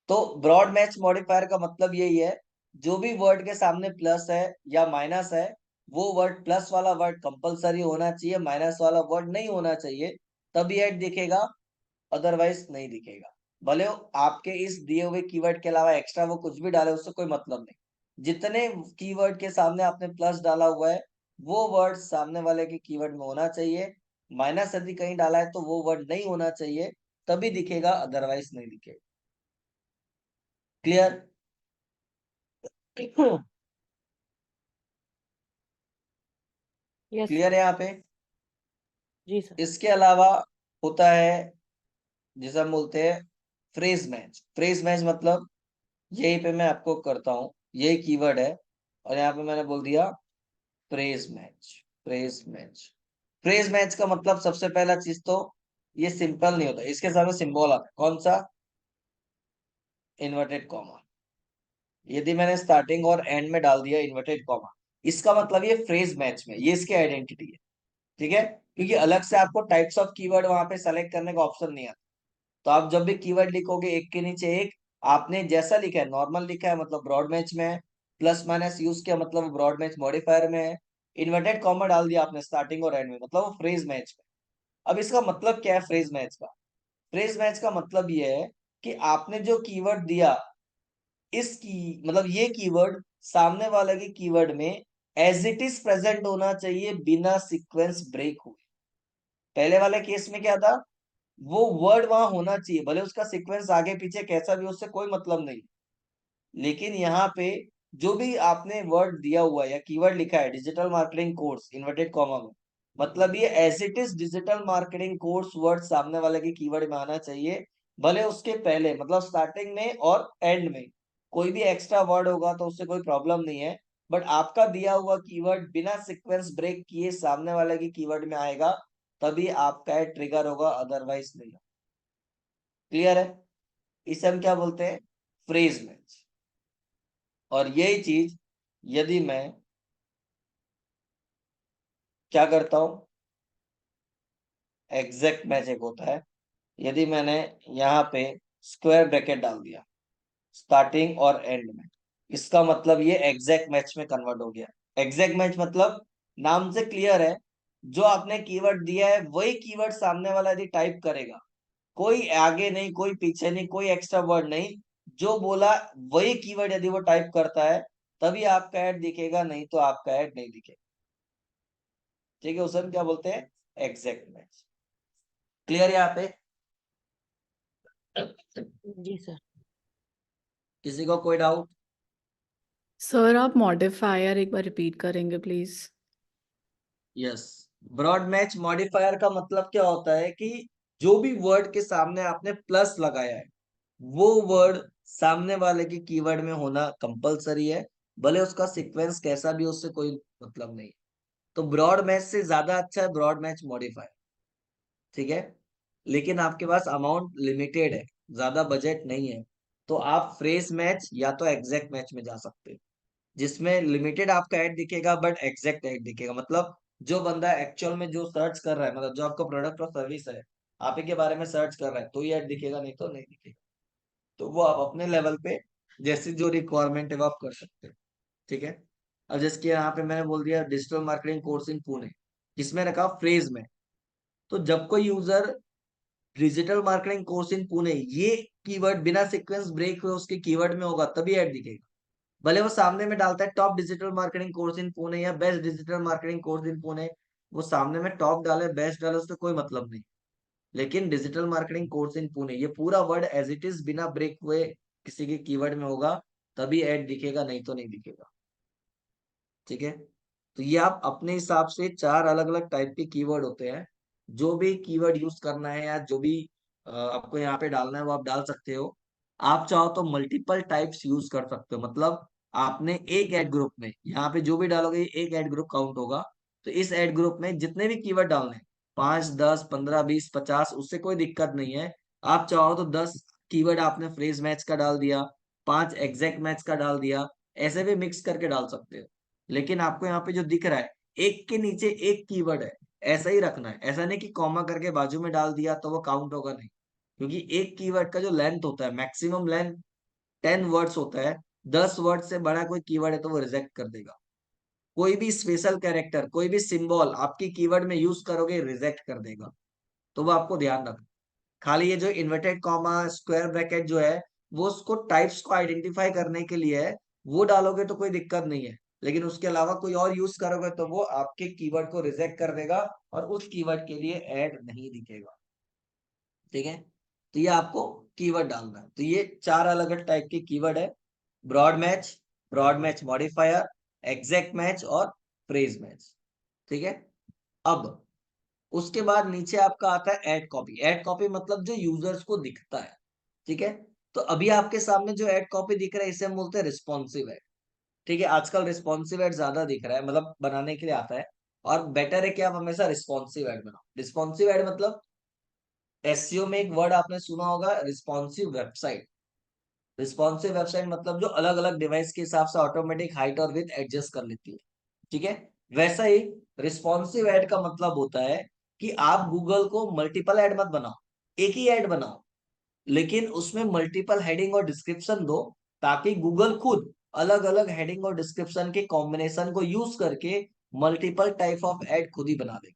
तो ब्रॉड मैच मॉडिफायर का मतलब यही है, जो भी वर्ड के सामने प्लस है या माइनस है, वो वर्ड, प्लस वाला वर्ड कंपलसरी होना चाहिए, माइनस वाला वर्ड नहीं होना चाहिए, तभी ऐड दिखेगा, अदरवाइज नहीं दिखेगा। भले वो आपके इस दिए हुए कीवर्ड के अलावा एक्स्ट्रा वो कुछ भी डाले, उससे कोई मतलब नहीं। जितने कीवर्ड के सामने आपने प्लस डाला हुआ है वो वर्ड सामने वाले के कीवर्ड में होना चाहिए, माइनस यदि कहीं डाला है तो वो वर्ड नहीं होना चाहिए, तभी दिखेगा, अदरवाइज नहीं दिखेगा। क्लियर? Yes clear sir. है यहाँ पे? जी सर। इसके अलावा होता है जिसे हम बोलते हैं फ्रेज मैच। फ्रेज मैच मतलब यही पे मैं आपको करता हूँ, यही कीवर्ड है और यहाँ पे मैंने बोल दिया phrase match. Phrase match, phrase match का मतलब सबसे पहला चीज तो ये सिंपल नहीं होता, इसके सामने सिंबल आता है, कौन सा, इन्वर्टेड कॉमा। यदि मैंने स्टार्टिंग और एंड में डाल दिया इन्वर्टेड कॉमा, इसका मतलब ये फ्रेज मैच में, ये इसकी आइडेंटिटी है। ठीक है, क्योंकि अलग से आपको टाइप्स ऑफ कीवर्ड वहां पे सेलेक्ट करने का ऑप्शन नहीं आता, तो आप जब भी कीवर्ड लिखोगे एक के नीचे एक, आपने जैसा लिखा है, नॉर्मल लिखा है मतलब ब्रॉड मैच में है, प्लस माइनस यूज किया मतलब ब्रॉड मैच मॉडिफायर में है, इन्वर्टेड कॉमा डाल दिया आपने स्टार्टिंग और एंड में मतलब वो फ्रेज मैच में। अब इसका मतलब क्या है फ्रेज मैच का? फ्रेज मैच का मतलब ये है कि आपने जो कीवर्ड दिया, इस की मतलब ये कीवर्ड सामने वाले के कीवर्ड में एज इट इज प्रेजेंट होना चाहिए बिना सीक्वेंस ब्रेक हुए। पहले वाले केस में क्या था, वो वर्ड वहां होना चाहिए, भले उसका सीक्वेंस आगे पीछे कैसा भी हो, उससे कोई मतलब नहीं। लेकिन यहाँ पे जो भी आपने वर्ड दिया हुआ है या कीवर्ड लिखा है digital marketing course inverted comma में, मतलब ये as it is digital marketing course word सामने वाले के कीवर्ड में आना चाहिए, भले उसके पहले मतलब स्टार्टिंग में और एंड में कोई भी एक्स्ट्रा वर्ड होगा तो उससे कोई प्रॉब्लम नहीं है। बट आपका दिया हुआ कीवर्ड बिना सीक्वेंस ब्रेक किए सामने वाले के कीवर्ड में आएगा, तभी आपका ट्रिगर होगा, अदरवाइज नहीं। क्लियर है? इसे हम क्या बोलते हैं? Phrase match. और यही चीज यदि मैं क्या करता हूं, एग्जैक्ट मैच एक होता है, यदि मैंने यहाँ पे स्क्वायर ब्रैकेट डाल दिया स्टार्टिंग और एंड में, इसका मतलब ये एग्जैक्ट मैच में कन्वर्ट हो गया। एग्जैक्ट मैच मतलब नाम से क्लियर है, जो आपने कीवर्ड दिया है वही कीवर्ड सामने वाला यदि टाइप करेगा, कोई आगे नहीं कोई पीछे नहीं कोई एक्स्ट्रा वर्ड नहीं, जो बोला वही कीवर्ड यदि वो टाइप करता है, तभी आपका ऐड दिखेगा, नहीं तो आपका ऐड नहीं दिखेगा। ठीक है, उसे हम क्या बोलते हैं? Exact match. क्लियर यहाँ पे? जी सर। किसी को कोई डाउट? सर आप मॉडिफायर एक बार रिपीट करेंगे please? Yes, broad match modifier का मतलब क्या होता है कि जो भी वर्ड के सामने आपने प्लस लगाया है, वो वर्ड सामने वाले के कीवर्ड में होना कंपलसरी है, भले उसका सीक्वेंस कैसा भी हो, उससे कोई मतलब नहीं। तो ब्रॉड मैच से ज्यादा अच्छा है ब्रॉड मैच मॉडिफायर। ठीक है, लेकिन आपके पास अमाउंट लिमिटेड है, ज्यादा बजट नहीं है, तो आप फ्रेज मैच या तो एग्जैक्ट मैच में जा सकते हो, जिसमें लिमिटेड आपका ऐड दिखेगा बट एग्जैक्ट ऐड दिखेगा। मतलब जो बंदा एक्चुअल में जो सर्च कर रहा है, मतलब जो आपका प्रोडक्ट और सर्विस है, आप ही के बारे में सर्च कर रहा है, तो ये ऐड दिखेगा, नहीं तो नहीं दिखेगा। तो वो आप अपने लेवल पे जैसी जो रिक्वायरमेंट है वो आप कर सकते हो। ठीक है, अब जैसे कि यहाँ पे मैंने बोल दिया digital marketing course in Pune, इसमें रखा फ्रेज में, तो जब कोई user digital marketing course in Pune ये कीवर्ड बिना सीक्वेंस ब्रेक हुए उसके कीवर्ड में होगा, तभी ऐड दिखेगा। भले वो सामने में डालता है top digital marketing course in Pune या best digital marketing course in Pune, वो सामने में टॉप डाले बेस्ट डाले उससे कोई मतलब नहीं, लेकिन digital marketing course in Pune ये पूरा वर्ड एज इट इज बिना ब्रेक हुए किसी के कीवर्ड में होगा, तभी ऐड दिखेगा, नहीं तो नहीं दिखेगा। ठीक है, तो ये आप अपने हिसाब से चार अलग अलग टाइप के कीवर्ड होते हैं, जो भी कीवर्ड यूज करना है या जो भी आपको यहाँ पे डालना है वो आप डाल सकते हो। आप चाहो तो मल्टीपल टाइप्स यूज कर सकते हो, मतलब आपने एक एड ग्रुप में यहाँ पे जो भी डालोगे एक एड ग्रुप काउंट होगा, तो इस एड ग्रुप में जितने भी कीवर्ड डालने हैं, 5 10 15 20 50, उससे कोई दिक्कत नहीं है। आप चाहो तो 10 कीवर्ड आपने फ्रेज मैच का डाल दिया, 5 एग्जैक्ट मैच का डाल दिया, ऐसे भी मिक्स करके डाल सकते हो। लेकिन आपको यहाँ पे जो दिख रहा है एक के नीचे एक कीवर्ड है, ऐसा ही रखना है, ऐसा नहीं कि कॉमा करके बाजू में डाल दिया तो वो काउंट होगा, नहीं। क्योंकि एक कीवर्ड का जो लेंथ होता है मैक्सिमम लेंथ 10 वर्ड्स होता है, 10 वर्ड से बड़ा कोई कीवर्ड है तो वो रिजेक्ट कर देगा। कोई भी स्पेशल कैरेक्टर कोई भी सिंबल आपकी कीवर्ड में यूज करोगे रिजेक्ट कर देगा, तो वो आपको ध्यान रखना। खाली ये जो इन्वर्टेड कॉमा स्क्वायर ब्रैकेट जो है वो उसको टाइप्स को आइडेंटिफाई करने के लिए है, वो डालोगे तो कोई दिक्कत नहीं है, लेकिन उसके अलावा कोई और यूज करोगे तो वो आपके कीवर्ड को रिजेक्ट कर देगा और उस कीवर्ड के लिए ऐड नहीं दिखेगा। ठीक है, तो ये आपको कीवर्ड डालना है। तो ये चार अलग अलग टाइप के कीवर्ड है, broad match modifier, exact match और फ्रेज मैच। ठीक है, अब उसके बाद नीचे आपका आता है एड कॉपी। एड कॉपी मतलब जो यूजर्स को दिखता है। ठीक है, तो अभी आपके सामने जो एड कॉपी दिख रहा है इसे हम बोलते हैं रिस्पॉन्सिव एड। ठीक है, आजकल रिस्पॉन्सिव एड ज्यादा दिख रहा है, मतलब बनाने के लिए आता है, और बेटर है कि आप हमेशा रिस्पॉन्सिव एड बनाओ। रिस्पॉन्सिव एड मतलब एसईओ में एक वर्ड आपने सुना होगा, रिस्पॉन्सिव वेबसाइट। रिस्पॉन्सिव वेबसाइट मतलब जो अलग अलग डिवाइस के हिसाब से ऑटोमेटिक हाइट और विड्थ एडजस्ट कर लेती है। ठीक है, वैसा ही रिस्पॉन्सिव एड का मतलब होता है कि आप गूगल को मल्टीपल एड मत बनाओ, एक ही एड बनाओ। लेकिन उसमें मल्टीपल हेडिंग और डिस्क्रिप्शन दो, ताकि गूगल खुद अलग अलग हेडिंग और डिस्क्रिप्शन के कॉम्बिनेशन को यूज करके मल्टीपल टाइप ऑफ एड खुद ही बना दे।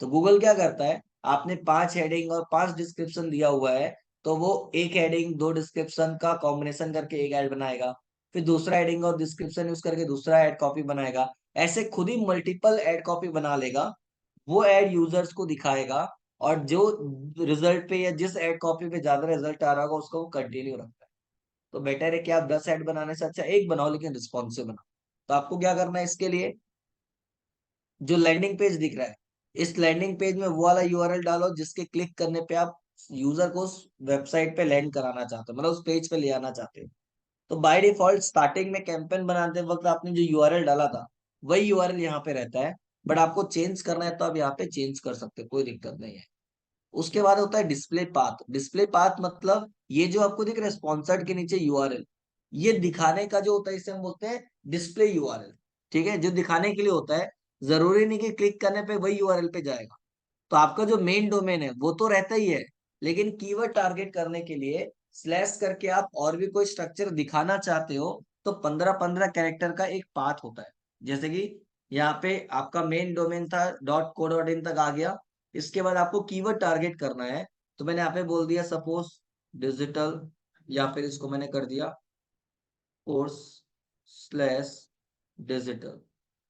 तो गूगल क्या करता है, आपने 5 हेडिंग और 5 डिस्क्रिप्शन दिया हुआ है, तो वो एक हेडिंग 2 डिस्क्रिप्शन का कॉम्बिनेशन करके एक ऐड बनाएगा, फिर दूसरा हेडिंग और डिस्क्रिप्शन यूज करके दूसरा ऐड कॉपी बनाएगा, ऐसे खुद ही मल्टीपल ऐड कॉपी बना लेगा। वो ऐड यूजर्स को दिखाएगा, और जो रिजल्ट पे या जिस ऐड कॉपी पे ज्यादा रिजल्ट आ रहा होगा उसको वो कंटिन्यू रखता है। तो बेटर है कि आप 10 ऐड बनाने से अच्छा एक बनाओ, लेकिन रिस्पॉन्सिव बनाओ। तो आपको क्या करना है इसके लिए, जो लैंडिंग पेज दिख रहा है, इस लैंडिंग पेज में वो वाला यूआरएल डालो जिसके क्लिक करने पे आप यूजर को उस वेबसाइट पे लैंड कराना चाहते हो, मतलब उस पेज पे ले आना चाहते हो। तो बाय डिफॉल्ट स्टार्टिंग में कैंपेन बनाते वक्त आपने जो यूआरएल डाला था वही यूआरएल यहाँ पे रहता है, बट आपको चेंज करना है तो आप यहाँ पे चेंज कर सकते हो, कोई दिक्कत नहीं है। उसके बाद होता है डिस्प्ले पाथ। डिस्प्ले पाथ मतलब ये जो आपको दिख रहा है स्पॉन्सर्ड के नीचे यूआरएल, ये दिखाने का जो होता है इसे हम बोलते हैं डिस्प्ले यूआरएल। ठीक है, जो दिखाने के लिए होता है, जरूरी नहीं कि क्लिक करने पे वही यूआरएल पे जाएगा। तो आपका जो मेन डोमेन है वो तो रहता ही है, लेकिन कीवर्ड टारगेट करने के लिए स्लैश करके आप और भी कोई स्ट्रक्चर दिखाना चाहते हो, तो 15-15 कैरेक्टर का एक पाथ होता है। जैसे कि यहाँ पे आपका मेन डोमेन था .co.in तक आ गया, इसके बाद आपको कीवर्ड टारगेट करना है, तो मैंने यहाँ पे बोल दिया सपोज डिजिटल, या फिर इसको मैंने कर दिया कोर्स स्लैश डिजिटल,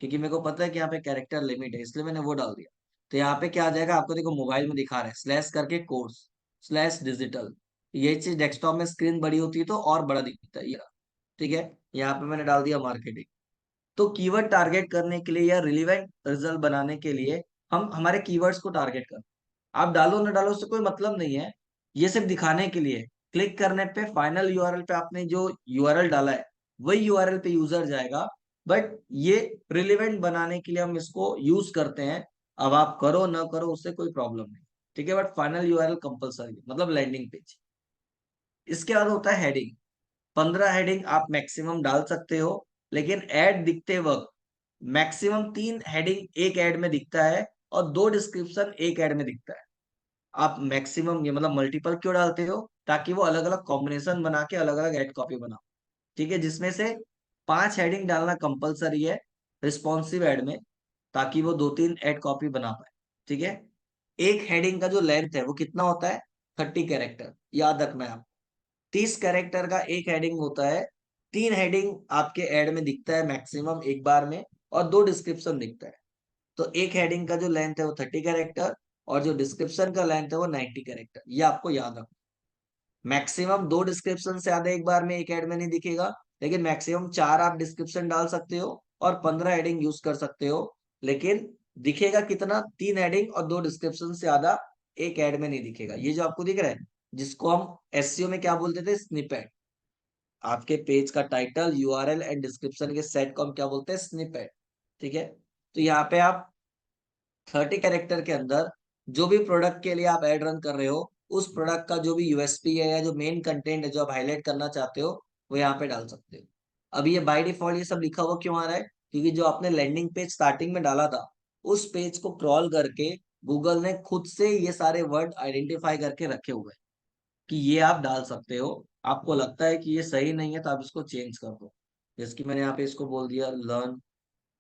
क्योंकि मेरे को पता है कि यहाँ पे कैरेक्टर लिमिट है, इसलिए मैंने वो डाल दिया। तो यहाँ पे क्या आ जाएगा, आपको देखो मोबाइल में दिखा रहा है स्लैश करके कोर्स स्लैश डिजिटल। ये चीज डेस्कटॉप में स्क्रीन बड़ी होती है तो और बड़ा दिखता है ये रहा। ठीक है, यहाँ पे मैंने डाल दिया मार्केटिंग। तो कीवर्ड टारगेट करने के लिए या रिलेवेंट रिजल्ट बनाने के लिए हम हमारे कीवर्ड्स को टारगेट कर, आप डालो ना डालो उससे कोई मतलब नहीं है, ये सिर्फ दिखाने के लिए। क्लिक करने पे फाइनल यूआरएल पे आपने जो यूआरएल डाला है वही यूआरएल पे यूजर जाएगा, बट ये रिलेवेंट बनाने के लिए हम इसको यूज करते हैं। अब आप करो ना करो उससे कोई प्रॉब्लम नहीं, ठीक है, बट फाइनल यूआरएल कंपलसरी, मतलब लैंडिंग पेज। इसके बाद होता है हेडिंग। 15 हेडिंग आप मैक्सिमम डाल सकते हो, लेकिन ऐड दिखते वक्त मैक्सिमम 3 हेडिंग एक ऐड में दिखता है और 2 डिस्क्रिप्शन एक ऐड में दिखता है। आप मैक्सिमम ये मतलब मल्टीपल क्यों डालते हो, ताकि वो अलग अलग कॉम्बिनेशन बना के अलग अलग एड कॉपी बनाओ। ठीक है, जिसमें से 5 हेडिंग डालना कंपलसरी है रिस्पॉन्सिव एड में, ताकि वो 2-3 एड कॉपी बना पाए। ठीक है, एक हेडिंग का जो लेंथ है वो कितना होता है, 30 कैरेक्टर, याद रखना है आप। 30 कैरेक्टर का एक हेडिंग होता है। 3 हेडिंग आपके एड में दिखता है मैक्सिमम एक बार में, और 2 डिस्क्रिप्शन दिखता है। तो एक हेडिंग का जो लेंथ है वो 30 कैरेक्टर, और जो डिस्क्रिप्शन का लेंथ है वो 90 कैरेक्टर, ये आपको याद रखना। मैक्सिमम 2 डिस्क्रिप्शन से ज्यादा एक बार में एक एड में नहीं दिखेगा, लेकिन मैक्सिमम 4 आप डिस्क्रिप्शन डाल सकते हो और 15 हेडिंग यूज कर सकते हो। लेकिन दिखेगा कितना, 3 हेडिंग और 2 डिस्क्रिप्शन से ज्यादा एक एड में नहीं दिखेगा। ये जो आपको दिख रहा है, जिसको हम एसईओ में क्या बोलते थे, स्निपेट। आपके पेज का टाइटल, यूआरएल एंड डिस्क्रिप्शन के सेट को हम क्या बोलते हैं, स्निपेट। ठीक है, तो यहाँ पे आप 30 कैरेक्टर के अंदर जो भी प्रोडक्ट के लिए आप एड रन कर रहे हो, उस प्रोडक्ट का जो भी यूएसपी है या जो मेन कंटेंट है जो आप हाईलाइट करना चाहते हो, वो यहाँ पे डाल सकते हो। अब ये बाय डिफॉल्ट ये सब लिखा हुआ क्यों आ रहा है, क्योंकि जो आपने लैंडिंग पेज स्टार्टिंग में डाला था, उस पेज को क्रॉल करके गूगल ने खुद से ये सारे वर्ड आइडेंटिफाई करके रखे हुए हैं कि ये आप डाल सकते हो। आपको लगता है कि ये सही नहीं है तो आप इसको चेंज कर दो। जैसे कि मैंने यहाँ पे इसको बोल दिया learn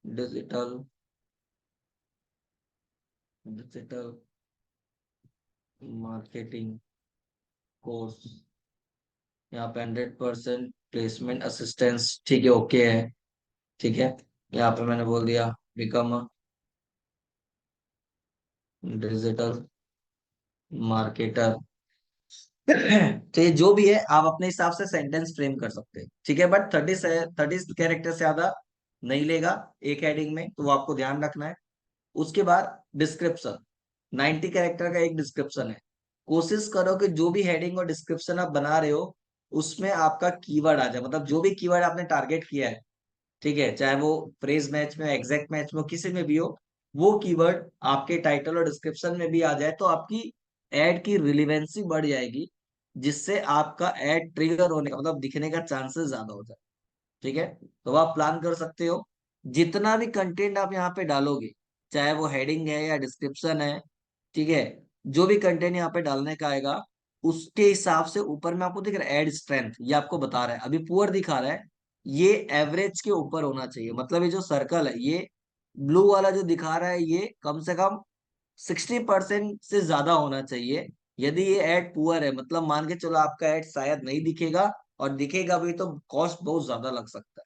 digital digital marketing course, यहाँ पे 100% प्लेसमेंट असिस्टेंस, ठीक है, ओके है। ठीक है, यहाँ पे मैंने बोल दिया बिकम डिजिटल मार्केटर। तो ये जो भी है आप अपने हिसाब से सेंटेंस फ्रेम कर सकते हैं। ठीक है, बट 30 कैरेक्टर से ज्यादा नहीं लेगा एक हेडिंग में, तो वो आपको ध्यान रखना है। उसके बाद डिस्क्रिप्शन, 90 कैरेक्टर का एक डिस्क्रिप्शन है। कोशिश करो कि जो भी हेडिंग और डिस्क्रिप्शन आप बना रहे हो उसमें आपका कीवर्ड आ जाए, मतलब जो भी कीवर्ड आपने टारगेट किया है, ठीक है, चाहे वो फ्रेज मैच में, एग्जैक्ट मैच में, किसी में भी हो, वो कीवर्ड आपके टाइटल और डिस्क्रिप्शन में भी आ जाए, तो आपकी एड की रिलेवेंसी बढ़ जाएगी, जिससे आपका एड ट्रिगर होने का मतलब दिखने का चांसेस ज्यादा हो जाए। ठीक है, तो आप प्लान कर सकते हो जितना भी कंटेंट आप यहाँ पे डालोगे, चाहे वो हेडिंग है या डिस्क्रिप्शन है, ठीक है, जो भी कंटेंट यहाँ पे डालने का आएगा, उसके हिसाब से ऊपर में आपको दिख रहा है एड स्ट्रेंथ, ये आपको बता रहा है। अभी पुअर दिखा रहा है, ये एवरेज के ऊपर होना चाहिए। मतलब ये जो सर्कल है, ये ब्लू वाला जो दिखा रहा है, ये कम से कम 60% से ज्यादा होना चाहिए। यदि ये एड पुअर है, मतलब मान के चलो आपका एड शायद नहीं दिखेगा, और दिखेगा भी तो कॉस्ट बहुत ज्यादा लग सकता है।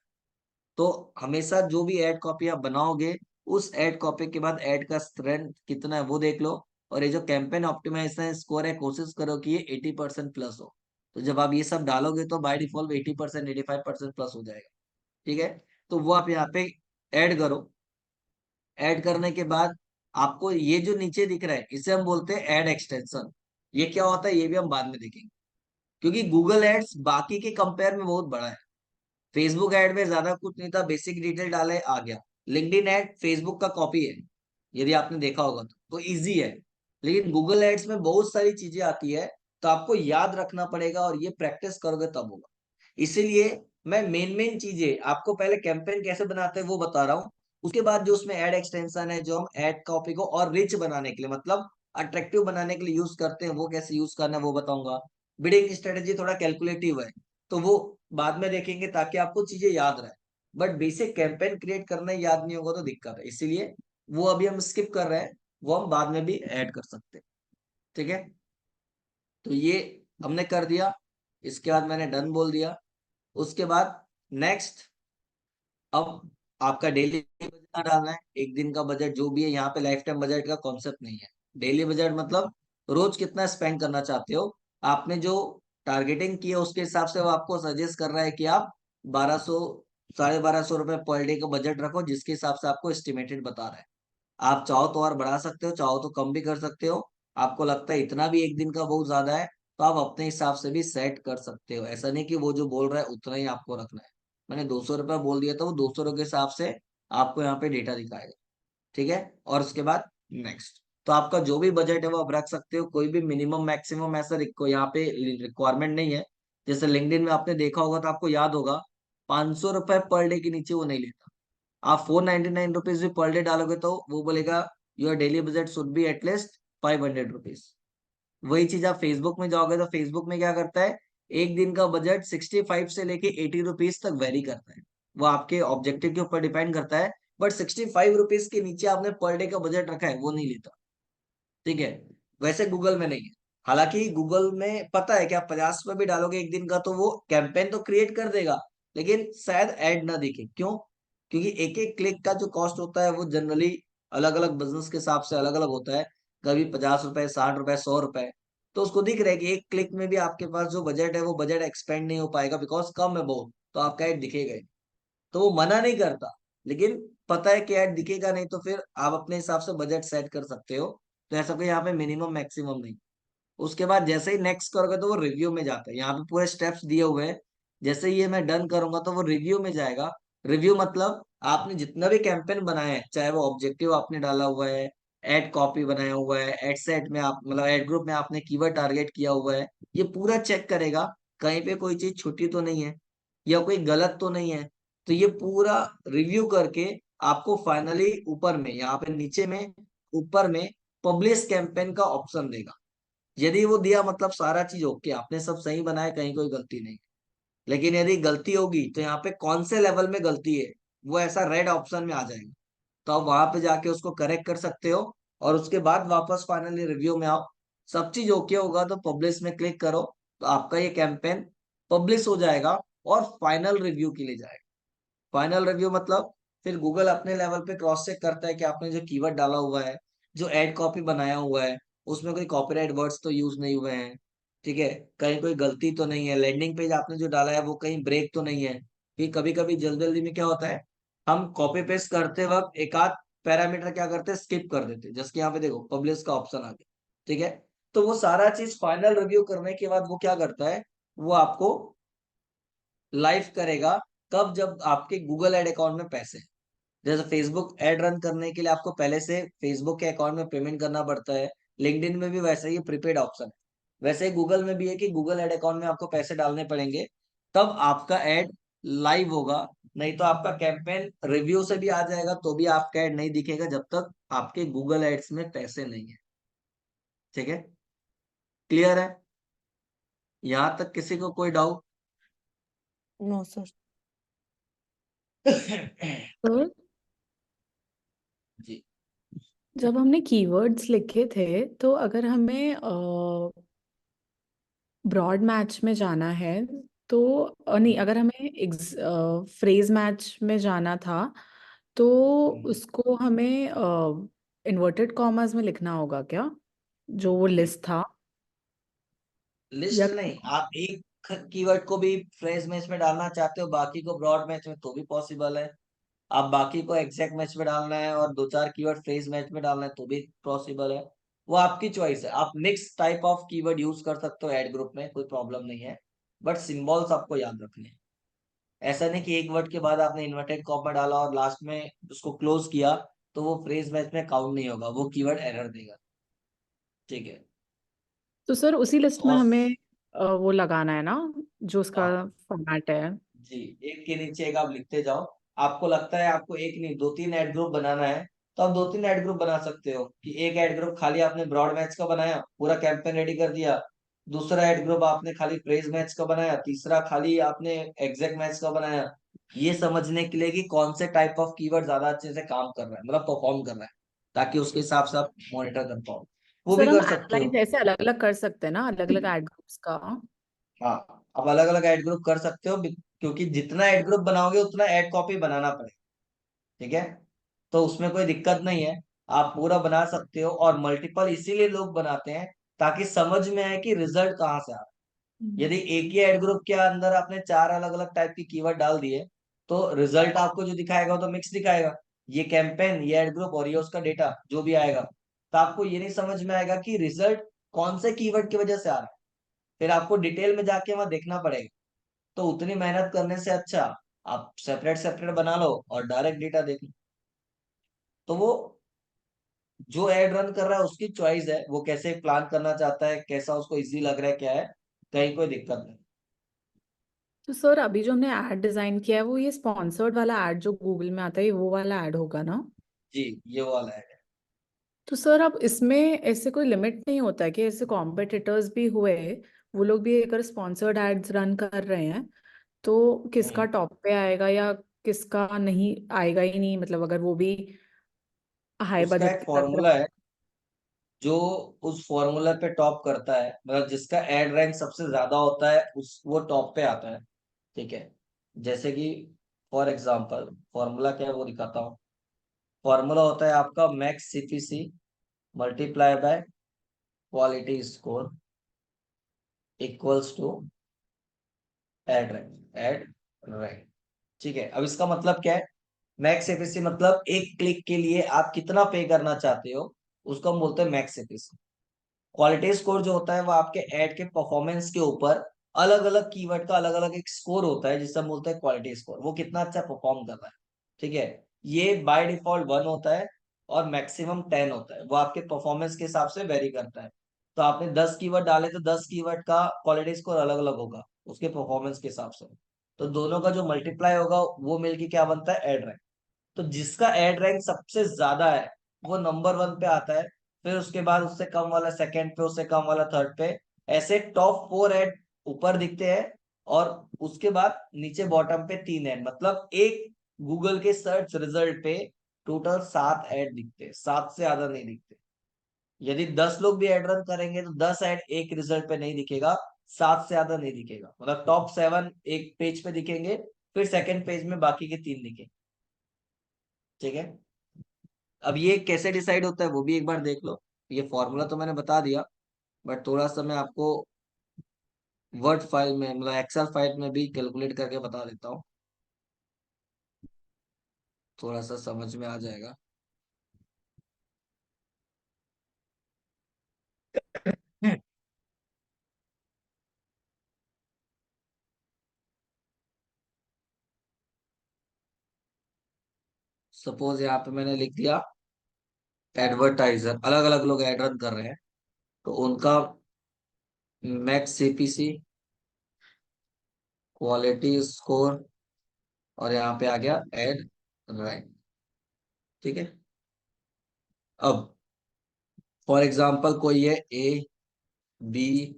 तो हमेशा जो भी एड कॉपी आप बनाओगे, उस एड कॉपी के बाद एड का स्ट्रेंथ कितना है वो देख लो। और ये जो कैंपेन ऑप्टिमाइजेशन स्कोर है, कोशिश करो कि ये 80% प्लस हो। तो जब आप ये सब डालोगे तो बाय डिफॉल्ट 80%, 85% प्लस हो जाएगा। ठीक है, तो वो आप यहाँ पे ऐड करो। ऐड करने के बाद आपको ये जो नीचे दिख रहा है, इसे हम बोलते हैं ऐड एक्सटेंशन। ये क्या होता है ये भी हम बाद में देखेंगे, क्योंकि गूगल एड्स बाकी के कंपेयर में बहुत बड़ा है। फेसबुक ऐड में ज्यादा कुछ नहीं था, बेसिक डिटेल डाले आ गया। लिंक्डइन ऐड फेसबुक का कॉपी है, यदि आपने देखा होगा तो इजी है। लेकिन गूगल एड्स में बहुत सारी चीजें आती है, तो आपको याद रखना पड़ेगा, और ये प्रैक्टिस करोगे तब होगा। इसीलिए मैं मेन मेन चीजें आपको पहले कैंपेन कैसे बनाते हैं वो बता रहा हूँ। उसके बाद जो उसमें ऐड एक्सटेंशन है, जो हम ऐड कॉपी को और रिच बनाने के लिए, मतलब अट्रैक्टिव बनाने के लिए यूज करते हैं, वो कैसे यूज करना है वो बताऊंगा। बिडिंग स्ट्रेटेजी थोड़ा कैलकुलेटिव है, तो वो बाद में देखेंगे ताकि आपको चीजें याद रहे। बट बेसिक कैंपेन क्रिएट करना ही याद नहीं होगा तो दिक्कत है, इसीलिए वो अभी हम स्किप कर रहे हैं, वो हम बाद में भी ऐड कर सकते हैं। ठीक है, तो ये हमने कर दिया। इसके बाद मैंने डन बोल दिया। उसके बाद नेक्स्ट, अब आपका डेली बजट डालना है। एक दिन का बजट जो भी है, यहाँ पे लाइफ टाइम बजट का कॉन्सेप्ट नहीं है। डेली बजट मतलब रोज कितना स्पेंड करना चाहते हो। आपने जो टारगेटिंग की है उसके हिसाब से वो आपको सजेस्ट कर रहा है कि आप 1200, 1250 रुपए पर डे का बजट रखो, जिसके हिसाब से आपको एस्टिमेटेड बता रहा है। आप चाहो तो और बढ़ा सकते हो, चाहो तो कम भी कर सकते हो। आपको लगता है इतना भी एक दिन का बहुत ज्यादा है, तो आप अपने हिसाब से भी सेट कर सकते हो। ऐसा नहीं कि वो जो बोल रहा है उतना ही आपको रखना है। मैंने 200 रुपये बोल दिया, तो वो 200 के हिसाब से आपको यहाँ पे डेटा दिखाएगा। ठीक है, और उसके बाद नेक्स्ट, तो आपका जो भी बजट है वो आप रख सकते हो। कोई भी मिनिमम मैक्सिमम ऐसा यहाँ पे रिक्वायरमेंट नहीं है। जैसे लिंक्डइन में आपने देखा होगा तो आपको याद होगा, 500 रुपए पर डे के नीचे वो नहीं लेता। आप 499 रुपीज भी पर डे डालोगे तो वो बोलेगा your daily budget should be at least 500 rupees. वही चीज आप फेसबुक में जाओगे तो फेसबुक में क्या करता है, एक दिन का बजट 65 से लेके 80 रुपीज तक वेरी करता है। वो आपके ऑब्जेक्टिव के ऊपर डिपेंड करता है। बट 65 रुपीज के नीचे आपने पर डे का बजट रखा है वो नहीं लेता। ठीक है, वैसे गूगल में नहीं है। हालांकि गूगल में पता है कि आप 50 रुपये भी डालोगे एक दिन का तो वो कैंपेन तो क्रिएट कर देगा, लेकिन शायद ऐड ना दिखे। क्यों? क्योंकि एक एक क्लिक का जो कॉस्ट होता है वो जनरली अलग अलग बिजनेस के हिसाब से अलग अलग होता है। कभी 50 रुपए, 60 रुपए, 100 रुपए। तो उसको दिख रहा है कि एक क्लिक में भी आपके पास जो बजट है वो बजट एक्सपेंड नहीं हो पाएगा, बिकॉज कम है बहुत, तो आपका ऐड दिखेगा ही। तो वो मना नहीं करता, लेकिन पता है कि ऐड दिखेगा नहीं, तो फिर आप अपने हिसाब से बजट सेट कर सकते हो। तो ऐसा कोई यहाँ पे मिनिमम मैक्सिमम नहीं। उसके बाद जैसे ही नेक्स्ट करोगे तो वो रिव्यू में जाता है। यहाँ पे पूरे स्टेप्स दिए हुए हैं। जैसे ही ये मैं डन करूंगा तो वो रिव्यू में जाएगा। रिव्यू मतलब आपने जितना भी कैंपेन बनाया है, चाहे वो ऑब्जेक्टिव आपने डाला हुआ है, एड कॉपी बनाया हुआ है, एड सेट में आप मतलब एड ग्रुप में आपने कीवर्ड टारगेट किया हुआ है, ये पूरा चेक करेगा कहीं पे कोई चीज छुट्टी तो नहीं है या कोई गलत तो नहीं है। तो ये पूरा रिव्यू करके आपको फाइनली ऊपर में, यहाँ पे नीचे में, ऊपर में पब्लिश कैंपेन का ऑप्शन देगा। यदि वो दिया मतलब सारा चीज ओके, आपने सब सही बनाया, कहीं कोई गलती नहीं। लेकिन यदि गलती होगी तो यहाँ पे कौन से लेवल में गलती है वो ऐसा रेड ऑप्शन में आ जाएगा। तो आप वहां पे जाके उसको करेक्ट कर सकते हो, और उसके बाद वापस फाइनली रिव्यू में आओ। सब चीज ओके होगा तो पब्लिश में क्लिक करो, तो आपका ये कैंपेन पब्लिश हो जाएगा और फाइनल रिव्यू के लिए जाएगा। फाइनल रिव्यू मतलब फिर गूगल अपने लेवल पे क्रॉस चेक करता है कि आपने जो कीवर्ड डाला हुआ है, जो एड कॉपी बनाया हुआ है, उसमें कोई कॉपीराइट वर्ड्स तो यूज नहीं हुए हैं। ठीक है, कहीं कोई गलती तो नहीं है, लैंडिंग पेज आपने जो डाला है वो कहीं ब्रेक तो नहीं है। कि कभी कभी जल्दी जल्दी में क्या होता है, हम कॉपी पेस्ट करते वक्त एक आध पैरामीटर क्या करते हैं, स्किप कर देते हैं। जैसे कि यहाँ पे देखो पब्लिश का ऑप्शन आ गया। ठीक है, तो वो सारा चीज फाइनल रिव्यू करने के बाद वो क्या करता है, वो आपको लाइव करेगा। कब? जब आपके गूगल एड अकाउंट में पैसे हैं। जैसे फेसबुक ऐड रन करने के लिए आपको पहले से फेसबुक के अकाउंट में पेमेंट करना पड़ता है। लिंक्डइन में भी वैसे ही प्रीपेड ऑप्शन है। वैसे ही गूगल में भी है कि गूगल एड अकाउंट में आपको पैसे डालने पड़ेंगे, तब आपका एड लाइव होगा। नहीं तो आपका कैंपेन रिव्यू से भी आ जाएगा तो भी आपका एड नहीं दिखेगा जब तक आपके गूगल एड्स में पैसे नहीं है। ठीक है, क्लियर है? यहाँ तक किसी को कोई डाउट? No sir. सर जी। जब हमने कीवर्ड्स लिखे थे तो अगर हमें ब्रॉड मैच में जाना है तो नहीं, अगर हमें फ्रेज मैच में जाना था तो उसको हमें इन्वर्टेड कॉमास में लिखना होगा क्या, जो वो लिस्ट था? लिस्ट या नहीं, आप एक कीवर्ड को भी फ्रेज मैच में डालना चाहते हो, बाकी को ब्रॉड मैच में, तो भी पॉसिबल है। आप बाकी को एग्जैक्ट मैच में डालना है और दो चार कीवर्ड फ्रेज मैच में डालना है, तो भी पॉसिबल है। वो आपकी चॉइस है। आप mix type of keyword use कर सकते हो ऐड ग्रुप में, कोई प्रॉब्लम नहीं है। बट सिंबल्स आपको याद रखने हैं। ऐसा नहीं कि एक वर्ड के बाद आपने इन्वर्टेड कॉमा डाला और लास्ट में उसको क्लोज किया तो वो फ्रेज मैच में काउंट नहीं होगा, वो कीवर्ड एरर देगा। ठीक है। तो सर उसी लिस्ट में और हमें वो लगाना है ना, जो उसका हाँ फॉर्मेट है? जी, एक के नीचे एक आप लिखते जाओ। आपको लगता है आपको एक नहीं दो तीन ऐड ग्रुप बनाना है, तो आप दो तीन ऐड ग्रुप बना सकते हो। कि एक ऐड ग्रुप खाली आपने ब्रॉड मैच का बनाया, पूरा कैंपेन रेडी कर दिया। दूसरा ऐड ग्रुप आपने खाली फ्रेज मैच का बनाया। तीसरा खाली आपने एग्जैक्ट मैच का बनाया। ये समझने के लिए कि कौन से टाइप ऑफ कीवर्ड ज्यादा अच्छे से काम कर रहा है, मतलब परफॉर्म कर रहा है, ताकि उसके हिसाब से आप मॉनिटर कर पाओ। तो वो भी सर हम कर सकते एनालाइज हो। ऐसे अलग अलग कर सकते हैं ना, अलग अलग एड ग्रुप्स का? हाँ, आप अलग अलग ऐड ग्रुप कर सकते हो, क्योंकि जितना ऐड ग्रुप बनाओगे उतना ऐड कॉपी बनाना पड़ेगा। ठीक है। तो उसमें कोई दिक्कत नहीं है, आप पूरा बना सकते हो। और मल्टीपल इसीलिए लोग बनाते हैं ताकि समझ में आए कि रिजल्ट कहाँ से आ रहा है। यदि एक ही ऐड ग्रुप के अंदर आपने चार अलग अलग टाइप की कीवर्ड डाल दिए, तो रिजल्ट आपको जो दिखाएगा वो तो मिक्स दिखाएगा। ये कैंपेन, ये ऐड ग्रुप और ये उसका डेटा जो भी आएगा, तो आपको ये नहीं समझ में आएगा कि रिजल्ट कौन से कीवर्ड की वजह से आ रहा है। फिर आपको डिटेल में जाके वहां देखना पड़ेगा। तो उतनी मेहनत करने से अच्छा आप सेपरेट सेपरेट बना लो और डायरेक्ट डेटा देख लो। तो वो जो एड रन कर रहा है उसकी चॉइस है, वो कैसे प्लान करना चाहता है, कैसा उसको इजी लग रहा है, क्या है। कहीं कोई दिक्कत नहीं। तो सर अभी जो हमने ऐड डिजाइन किया है वो ये स्पॉन्सर्ड वाला ऐड जो गूगल में आता है, ये वो वाला ऐड होगा ना? जी, ये वो वाला है। तो सर अब इसमें ऐसे कोई लिमिट नहीं होता है कि ऐसे कॉम्पिटिटर्स भी हुए, वो लोग भी अगर स्पॉन्सर्ड एड्स रन कर रहे हैं तो किसका हम्म। टॉप पे आएगा या किसका नहीं आएगा ही नहीं, मतलब अगर वो भी हाई उसका बजट एक पे लग फॉर्मूला रहा है जो उस फॉर्मूला पे टॉप करता है, मतलब जिसका एड रैंक सबसे ज्यादा होता है उस वो टॉप पे आता है। ठीक है। जैसे कि फॉर एग्जांपल फॉर्मूला क्या है वो दिखाता हूँ। फॉर्मूला होता है आपका max CPC multiply by quality score equals to ad rank. ठीक है। अब इसका मतलब क्या है? मैक्स एफिसी मतलब एक क्लिक के लिए आप कितना पे करना चाहते हो, उसको हम बोलते हैं मैक्स एफिसी। क्वालिटी स्कोर जो होता है वो आपके ऐड के परफॉर्मेंस के ऊपर अलग अलग कीवर्ड का अलग अलग एक स्कोर होता है, जिसे हम बोलते हैं क्वालिटी स्कोर। वो कितना अच्छा परफॉर्म कर रहा है। ठीक है। ये बाय डिफॉल्ट 1 होता है और मैक्सिमम 10 होता है। वो आपके परफॉर्मेंस के हिसाब से वेरी करता है। तो आपने 10 कीवर्ड डाले तो 10 कीवर्ड का क्वालिटी स्कोर अलग अलग होगा उसके परफॉर्मेंस के हिसाब से। तो दोनों का जो मल्टीप्लाई होगा वो मिलके क्या बनता है? Ad rank. तो जिसका एड रैंक सबसे ज्यादा है वो नंबर 1 पे आता है। फिर उसके बाद उससे कम वाला सेकंड पे, उससे कम वाला थर्ड पे। ऐसे टॉप 4 ऐड ऊपर दिखते हैं और उसके बाद नीचे बॉटम पे 3 ऐड, मतलब एक गूगल के सर्च रिजल्ट पे टोटल 7 ऐड दिखते हैं, 7 से ज्यादा नहीं दिखते। यदि 10 लोग भी ऐड रन करेंगे तो 10 ऐड एक रिजल्ट पे नहीं दिखेगा, 7 से ज्यादा नहीं दिखेगा। मतलब टॉप 7 एक पेज पे दिखेंगे, फिर सेकंड पेज में बाकी के 3 दिखेंगे। ठीक है। अब ये कैसे डिसाइड होता है वो भी एक बार देख लो। ये फॉर्मूला तो मैंने बता दिया, बट थोड़ा सा मैं आपको वर्ड फाइल में, मतलब एक्सेल फाइल में भी कैलकुलेट करके बता देता हूँ, थोड़ा सा समझ में आ जाएगा। सपोज यहाँ पे मैंने लिख दिया एडवर्टाइजर, अलग अलग लोग एड रन कर रहे हैं, तो उनका मैक्स सीपीसी क्वालिटी स्कोर और यहाँ पे आ गया एड रैंक। ठीक है। अब फॉर एग्जांपल कोई है ए, बी,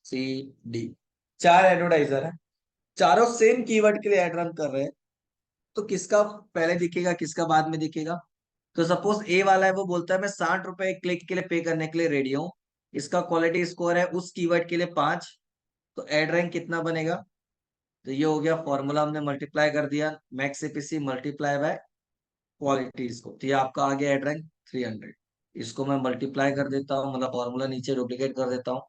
सी, डी, 4 एडवर्टाइजर है, चारों सेम कीवर्ड के लिए एड रन कर रहे हैं, तो किसका पहले दिखेगा किसका बाद में दिखेगा? तो सपोज ए वाला है, वो बोलता है मैं 60 रुपए क्लिक के लिए पे करने के लिए रेडी हूँ, इसका क्वालिटी स्कोर है उस कीवर्ड के लिए 5, तो एड रैंक कितना बनेगा? तो ये हो गया फॉर्मूला, हमने मल्टीप्लाई कर दिया, max CPC multiply by quality score, तो ये आपका आ गया एड रैंक 300। इसको मैं मल्टीप्लाई कर देता हूँ, मतलब फॉर्मूला नीचे डुप्लीकेट कर देता हूँ।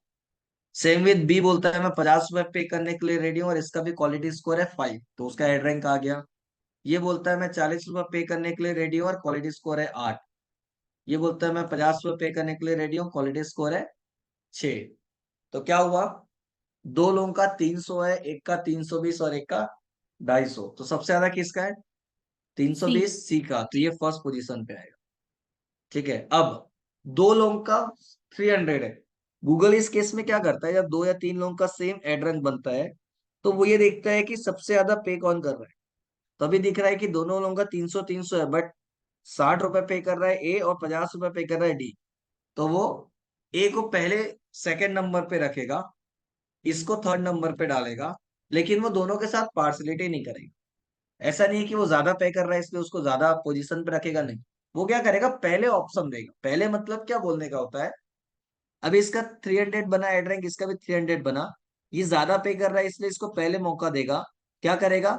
सेम विद बी, बोलता है मैं 50 रुपए पे करने के लिए रेडी हूँ और इसका भी क्वालिटी स्कोर है 5, तो उसका एड रैंक आ गया। ये बोलता है मैं 40 रुपए पे करने के लिए रेडी हूँ और क्वालिटी स्कोर है 8, ये बोलता है मैं 50 रुपए पे करने के लिए रेडी हूँ, क्वालिटी स्कोर है 6। तो क्या हुआ, दो लोगों का 300 है, एक का 320 और एक का 250, तो सबसे ज्यादा किसका है? सी। 320 सी का, तो ये फर्स्ट पोजीशन पे आएगा। ठीक है, अब दो लोगों का 300 है। गूगल इस केस में क्या करता है, जब 2 या 3 लोगों का सेम एड रैंक बनता है, तो वो ये देखता है कि सबसे ज्यादा पे कौन कर रहा है। तभी दिख रहा है कि दोनों लोगों का 300 300 है, बट 60 रुपए पे कर रहा है ए और 50 रुपए पे कर रहा है डी, तो वो ए को पहले सेकंड नंबर पे रखेगा, इसको थर्ड नंबर पे डालेगा, लेकिन वो दोनों के साथ पार्सलिटी नहीं करेगा। ऐसा नहीं है कि वो ज्यादा पे कर रहा है इसलिए उसको ज्यादा पोजीशन पे रखेगा, नहीं। वो क्या करेगा, पहले ऑप्शन देगा। पहले मतलब क्या बोलने का होता है, अभी इसका 300 बना एड रैंक, इसका भी 300 बना, ये ज्यादा पे कर रहा है इसलिए इसको पहले मौका देगा। क्या करेगा,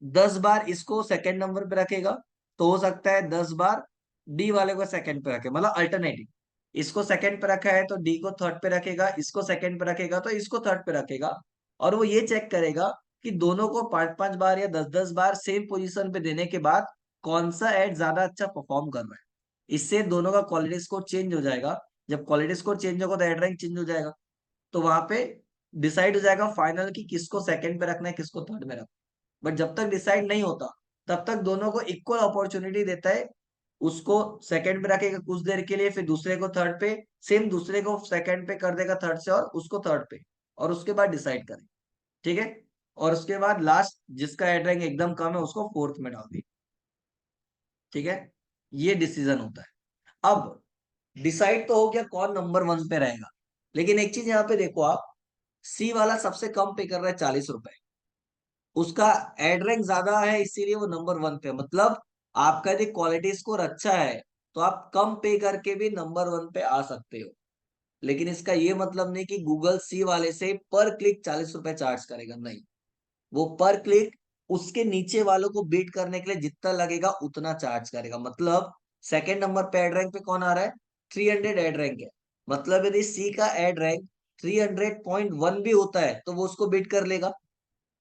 10 बार इसको सेकंड नंबर पे रखेगा, तो हो सकता है 10 बार डी वाले को सेकंड पे रखे, मतलब अल्टरनेटिव। इसको सेकंड पे रखा है तो डी को थर्ड पे रखेगा, इसको सेकंड पे रखेगा तो इसको थर्ड पे रखेगा। और वो ये चेक करेगा कि दोनों को 5 5 बार या 10 10 बार सेम पोजीशन पे देने के बाद कौन सा एड ज्यादा अच्छा परफॉर्म कर रहा है। इससे दोनों का क्वालिटी स्कोर चेंज हो जाएगा। जब क्वालिटी स्कोर चेंज होगा तो एड रैंक चेंज हो जाएगा, तो वहां पे डिसाइड हो जाएगा फाइनल कि किसको सेकंड पे रखना है किसको थर्ड में रखना है। बट जब तक डिसाइड नहीं होता तब तक दोनों को इक्वल अपॉर्चुनिटी देता है। उसको सेकंड पे रखेगा कुछ देर के लिए, फिर दूसरे को थर्ड पे, सेम दूसरे को सेकंड पे कर देगा थर्ड से और उसको थर्ड पे, और उसके बाद डिसाइड करें। ठीक है, और उसके बाद लास्ट जिसका एड रैंक एकदम कम है उसको फोर्थ में डाल दी। ठीक है, ये डिसीजन होता है। अब डिसाइड तो हो गया कौन नंबर 1 पे रहेगा, लेकिन एक चीज यहाँ पे देखो आप, सी वाला सबसे कम पे कर रहा है 40 रुपए, उसका एड रैंक ज्यादा है इसीलिए वो नंबर 1 पे, मतलब आपका यदि क्वालिटी स्कोर अच्छा है तो आप कम पे करके भी नंबर 1 पे आ सकते हो। लेकिन इसका ये मतलब नहीं कि गूगल सी वाले से पर क्लिक 40 रुपए चार्ज करेगा, नहीं। वो पर क्लिक उसके नीचे वालों को बीट करने के लिए जितना लगेगा उतना चार्ज करेगा। मतलब सेकंड नंबर पे एड रैंक पे कौन आ रहा है, 300 एड रैंक है, मतलब यदि सी का एड रैंक 300.1 भी होता है तो वो उसको बीट कर लेगा।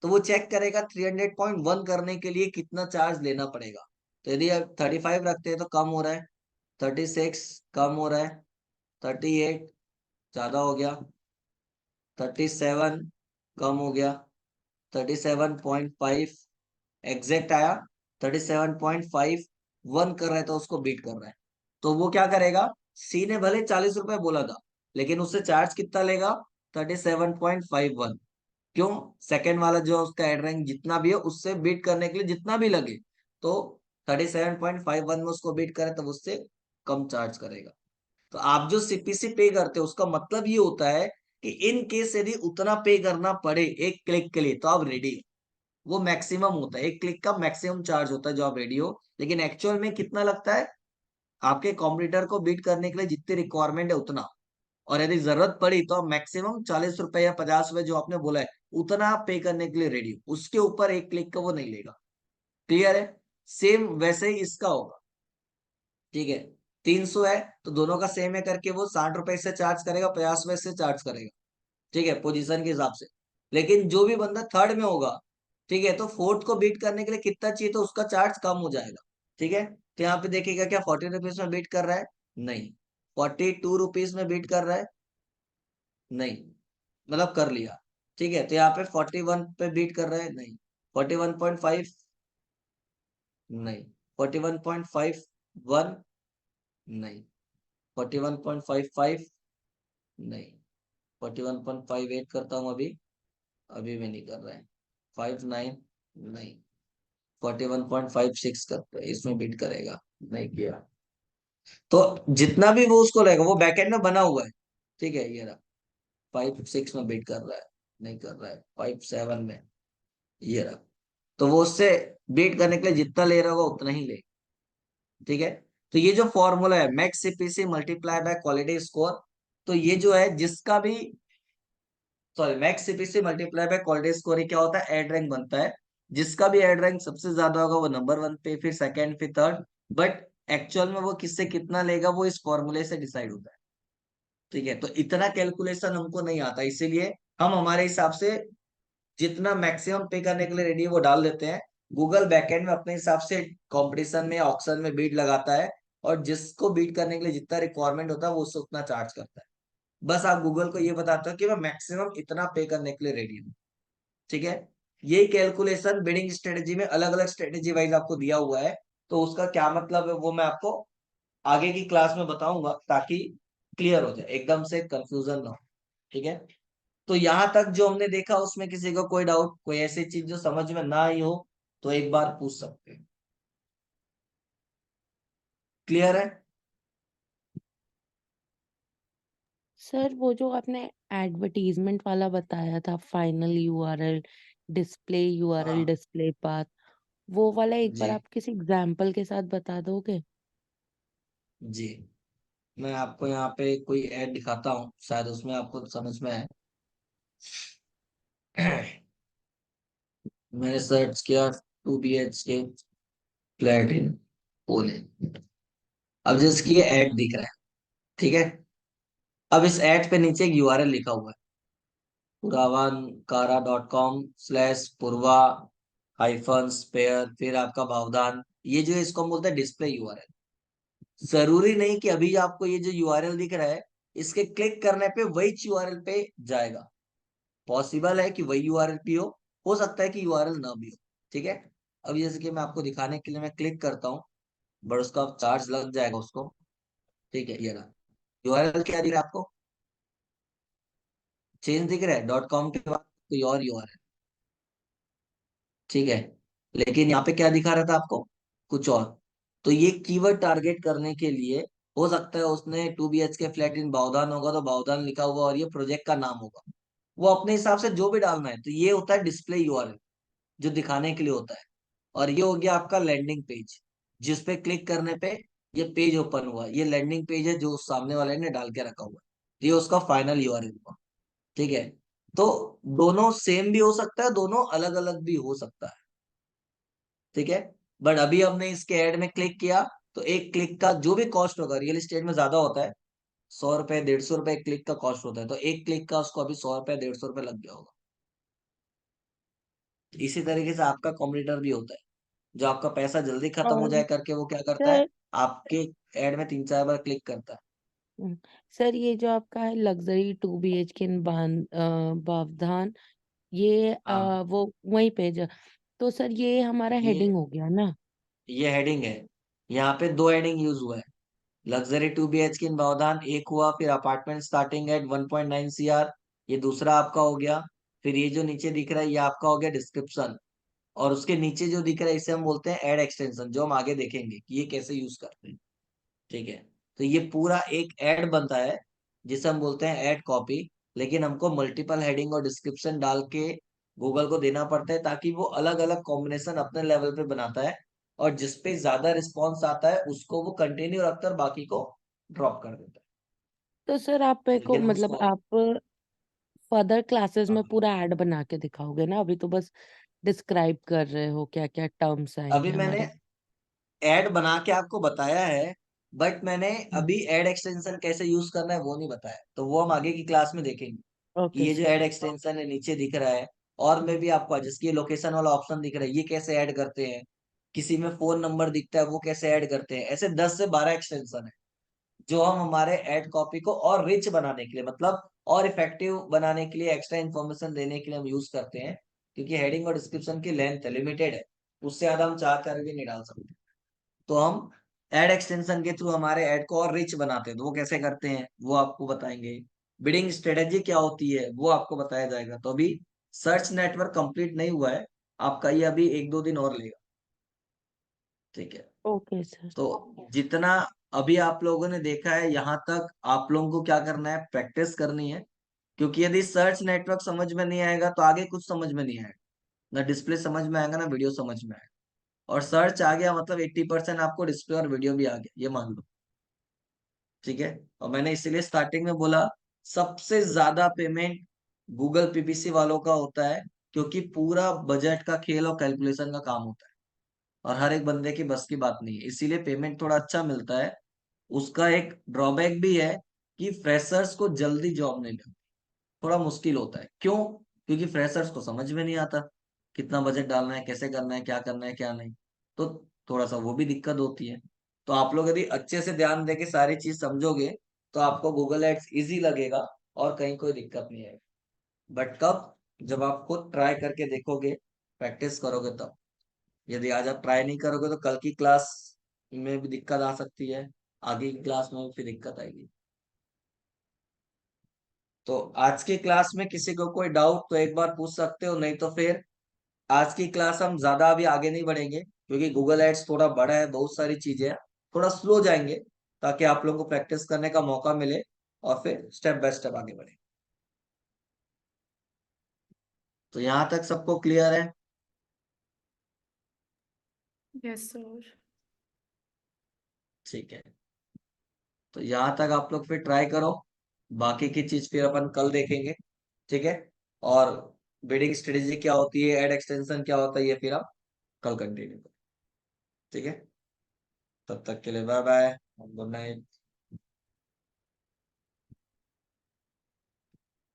तो वो चेक करेगा 300.1 करने के लिए कितना चार्ज लेना पड़ेगा। तो यदि आप 35 रखते हैं तो कम हो रहा है, 36 कम हो रहा है, 38 ज्यादा हो गया, 37 कम हो गया, 37.5 एग्जैक्ट आया, 37.51 कर रहा है तो उसको बीट कर रहा है। तो वो क्या करेगा, सी ने भले 40 रुपए बोला था लेकिन उससे चार्ज कितना लेगा, 37.51। क्यों, सेकंड वाला जो उसका एड रैंक जितना भी है उससे बीट करने के लिए जितना भी लगे, तो 37.51 में उसको बीट करे तो उससे कम चार्ज करेगा। तो आप जो सीपीसी पे करते हो उसका मतलब ये होता है कि इन केस यदि उतना पे करना पड़े एक क्लिक के लिए तो आप रेडी। वो मैक्सिमम होता है, एक क्लिक का मैक्सिमम चार्ज होता है जो आप रेडी हो, लेकिन एक्चुअल में कितना लगता है आपके कॉम्पिटिटर को बीट करने के लिए जितनी रिक्वायरमेंट है उतना। और यदि जरूरत पड़ी तो आप मैक्सिमम 40 रुपए या 50 रुपए जो आपने बोला है उतना आप पे करने के लिए रेडी हो, उसके ऊपर एक क्लिक का वो नहीं लेगा। क्लियर है, सेम वैसे ही इसका होगा। ठीक है, 300 है तो दोनों का सेम है करके वो 60 रुपए से चार्ज करेगा, 50 रुपए से चार्ज करेगा। ठीक है, पोजीशन के हिसाब से। लेकिन जो भी बंदा थर्ड में होगा, ठीक है, तो फोर्थ को बीट करने के लिए कितना चाहिए तो उसका चार्ज कम हो जाएगा। ठीक है, तो यहाँ पे देखिएगा क्या 40 रुपीज में बीट कर रहा है, नहीं। 42 रुपीज में बीट कर रहा है, नहीं, मतलब कर लिया। ठीक है, तो यहाँ पे 41 पे बीट कर रहा है, नहीं। 41.5, नहीं। 41.51, नहीं। 41.55, नहीं। 41.58 करता हूँ अभी, अभी भी नहीं कर रहा है। 59, नहीं। 41.56 करता है, इसमें बीट करेगा, नहीं किया। तो जितना भी वो उसको रहेगा वो बैकएंड में बना हुआ है। ठीक है, ये रहा। 5.6 में बीट कर रहा है, नहीं कर रहा है, 5.7 में, ये रहा। तो वो उससे बीट करने के लिए जितना ले रहा होगा उतना ही ले, ठीक है। तो ये जो फॉर्मूला है max CPC multiply by quality score, तो ये जो है जिसका भी, sorry, max CPC multiply by quality score, ये क्या होता है, एड रैंक बनता है। जिसका भी एड रैंक सबसे ज्यादा होगा वो नंबर 1 पे, फिर सेकंड, फिर थर्ड। बट एक्चुअल में वो किससे कितना लेगा वो इस फॉर्मूले से डिसाइड होता है, ठीक है। तो इतना कैलकुलेशन हमको नहीं आता, इसीलिए हम हमारे हिसाब से जितना मैक्सिमम पे करने के लिए रेडी है वो डाल देते हैं। गूगल बैकएंड में अपने हिसाब से कंपटीशन में या ऑक्शन में बीट लगाता है, और जिसको बीट करने के लिए जितना रिक्वायरमेंट होता है वो उससे उतना चार्ज करता है। बस आप गूगल को ये बताते हो कि मैं मैक्सिमम इतना पे करने के लिए रेडी हूँ, ठीक है। यही कैलकुलेशन बिडिंग स्ट्रेटेजी में अलग अलग स्ट्रेटेजी वाइज आपको दिया हुआ है। तो उसका क्या मतलब है वो मैं आपको आगे की क्लास में बताऊंगा, ताकि क्लियर हो जाए, एकदम से कंफ्यूजन ना हो, ठीक है। तो यहां तक जो हमने देखा उसमें किसी को कोई डाउट, कोई ऐसी चीज जो समझ में ना आई हो तो एक बार पूछ सकते हैं। क्लियर है? सर वो जो आपने एडवर्टीजमेंट वाला बताया था, फाइनल यूआरएल, डिस्प्ले यूआरएल, हाँ डिस्प्ले पाथ, वो वाला एक जी, बार आप किसी एग्जांपल के साथ बता दोगे? जी। मैं आपको यहाँ पे कोई ऐड दिखाता हूँ, शायद उसमें आपको समझ में आए। मैंने सर्च किया 2 BHK फ्लैट इन पुणे। अब जिसकी ये ऐड दिख रहा है, ठीक है। अब इस ऐड पे नीचे एक यूआरएल लिखा हुआ है, puravankara.com/पूर्वा हाइफन स्पेयर, फिर आपका भावदान। ये जो है इसको हम बोलते हैं डिस्प्ले यूआरएल। जरूरी नहीं कि अभी आपको ये जो यूआरएल दिख रहा है इसके क्लिक करने पे वही यूआरएल पे जाएगा। पॉसिबल है कि वही यूआरएल भी हो सकता है कि यूआरएल ना भी हो, ठीक है। अब जैसे कि मैं आपको दिखाने के लिए मैं क्लिक करता हूँ, बट उसका चार्ज लग जाएगा उसको, ठीक है। ये रहा यूआरएल, क्या दिख रहा है आपको, चेंज दिख रहा है, .com के बाद कोई और यूआरएल, ठीक है। लेकिन यहाँ पे क्या दिखा रहा था आपको, कुछ और। तो ये कीवर्ड टारगेट करने के लिए हो सकता है उसने 2 BHK फ्लैट इन बावधान होगा तो बावधान लिखा हुआ और ये प्रोजेक्ट का नाम होगा, वो अपने हिसाब से जो भी डालना है। तो ये होता है डिस्प्ले यूआरएल, जो दिखाने के लिए होता है। और ये हो गया आपका लैंडिंग पेज, जिस पे क्लिक करने पे ये पेज ओपन हुआ, ये लैंडिंग पेज है जो सामने वाले ने डाल के रखा हुआ है, ये उसका फाइनल यूआरएल हुआ, ठीक है। तो दोनों सेम भी हो सकता है, दोनों अलग अलग भी हो सकता है, ठीक है। बट अभी हमने इसके ऐड में क्लिक किया, तो एक क्लिक का जो भी कॉस्ट होगा, रियल एस्टेट में ज्यादा होता है, 100 रुपए 150 रुपए एक क्लिक का कॉस्ट होता है, तो एक क्लिक का उसको अभी 100 रुपए 150 रुपए लग गया होगा। इसी तरीके से आपका कॉम्पिटिटर भी होता है, जो आपका पैसा जल्दी खत्म हो और जाए करके वो क्या करता है, सर आपके ऐड में 3-4 बार क्लिक करता है। हम्म, सर ये जो आपका है लग्जरी 2 BHK इन बावधान, ये हाँ, वो वही पेज, तो सर ये हमारा ये हेडिंग हो गया ना? ये हेडिंग है। यहाँ पे 2 हेडिंग यूज हुआ है, लग्जरी 2 BHK इन बावधान एक हुआ, फिर अपार्टमेंट स्टार्टिंग एट 1.9 CR, ये दूसरा आपका हो गया। फिर ये जो नीचे दिख रहा है ये आपका हो गया डिस्क्रिप्शन, और उसके नीचे जो दिख रहा है इसे हम बोलते हैं ऐड एक्सटेंशन, जो हम आगे देखेंगे कि ये कैसे यूज करते हैं, ठीक है। तो ये पूरा एक ऐड बनता है जिसे हम बोलते हैं ऐड कॉपी। लेकिन हमको मल्टीपल हेडिंग और डिस्क्रिप्शन डाल के गूगल को देना पड़ता है, ताकि वो अलग अलग कॉम्बिनेशन अपने लेवल पे बनाता है, और जिसपे ज्यादा रिस्पॉन्स आता है उसको वो कंटिन्यू रखकर बाकी को ड्रॉप कर देता तो सर आप मेरे है। को लेकिन मतलब उसको, आप फर्दर क्लासेस में हाँ, पूरा ऐड बना के दिखाओगे ना? अभी तो बस डिस्क्राइब कर रहे हो क्या क्या टर्म्स अभी आएंगे मैंने हमारे। ऐड बना के आपको बताया है, बट मैंने हम्म, अभी ऐड एक्सटेंशन कैसे यूज करना है वो नहीं बताया, तो वो हम आगे की क्लास में देखेंगे कि ओके ये जो सर। ऐड एक्सटेंशन है नीचे दिख रहा है, और में हम्म, भी आपको जिसकी लोकेशन वाला ऑप्शन दिख रहा है ये कैसे ऐड करते हैं, किसी में फोन नंबर दिखता है वो कैसे ऐड करते हैं। ऐसे 10 से 12 एक्सटेंशन है जो हम हमारे ऐड कॉपी को और रिच बनाने के लिए, मतलब और इफेक्टिव बनाने के लिए, एक्स्ट्रा इन्फॉर्मेशन देने के लिए हम यूज करते हैं। क्योंकि हेडिंग और डिस्क्रिप्शन की लेंथ लिमिटेड है, उससे ज्यादा हम चाह कर भी नहीं डाल सकते। तो हम ऐड एक्सटेंशन के थ्रू हमारे ऐड को और रिच बनाते हैं, तो वो कैसे करते हैं वो आपको बताएंगे। बिडिंग स्ट्रेटेजी क्या होती है वो आपको बताया जाएगा। तो अभी सर्च नेटवर्क कंप्लीट नहीं हुआ है आपका, ये अभी 1-2 दिन और लेगा, ठीक है। Okay sir. तो जितना अभी आप लोगों ने देखा है यहाँ तक, आप लोगों को क्या करना है, प्रैक्टिस करनी है, क्योंकि यदि सर्च नेटवर्क समझ में नहीं आएगा तो आगे कुछ समझ में नहीं आएगा, ना डिस्प्ले समझ में आएगा ना वीडियो समझ में आएगा। और सर्च आ गया मतलब 80% आपको डिस्प्ले और वीडियो भी आ गया, ये मान लो। ठीक है, और मैंने इसीलिए स्टार्टिंग में बोला सबसे ज्यादा पेमेंट गूगल पीपीसी वालों का होता है, क्योंकि पूरा बजट का खेल और कैलकुलेशन का काम होता है और हर एक बंदे की बस की बात नहीं है, इसीलिए पेमेंट थोड़ा अच्छा मिलता है। उसका एक ड्रॉबैक भी है कि फ्रेशर्स को जल्दी जॉब नहीं मिलती, थोड़ा मुश्किल होता है। क्यों? क्योंकि फ्रेशर्स को समझ में नहीं आता कितना बजट डालना है, कैसे करना है, क्या करना है क्या नहीं, तो थोड़ा सा वो भी दिक्कत होती है। तो आप लोग यदि अच्छे से ध्यान देके सारी चीज समझोगे तो आपको गूगल एड्स इजी लगेगा और कहीं कोई दिक्कत नहीं है। बट कब? जब आप खुद ट्राई करके देखोगे, प्रैक्टिस करोगे तब। यदि आज आप ट्राई नहीं करोगे तो कल की क्लास में भी दिक्कत आ सकती है, आगे की क्लास में भी फिर दिक्कत आएगी। तो आज की क्लास में किसी को कोई डाउट तो एक बार पूछ सकते हो, नहीं तो फिर आज की क्लास हम ज्यादा अभी आगे नहीं बढ़ेंगे, क्योंकि गूगल एड्स थोड़ा बड़ा है, बहुत सारी चीजें हैं, थोड़ा स्लो जाएंगे ताकि आप लोगों को प्रैक्टिस करने का मौका मिले और फिर स्टेप बाय स्टेप आगे बढ़े। तो यहाँ तक सबको क्लियर है? Yes sir. ठीक है, तो यहाँ तक आप लोग फिर ट्राई करो, बाकी की चीज फिर अपन कल देखेंगे। ठीक है, और बिडिंग स्ट्रेटेजी क्या होती है, एड एक्सटेंशन क्या होता है, ये फिर आप कल कंटिन्यू करो। ठीक है, तब तक के लिए बाय बाय, गुड नाइट।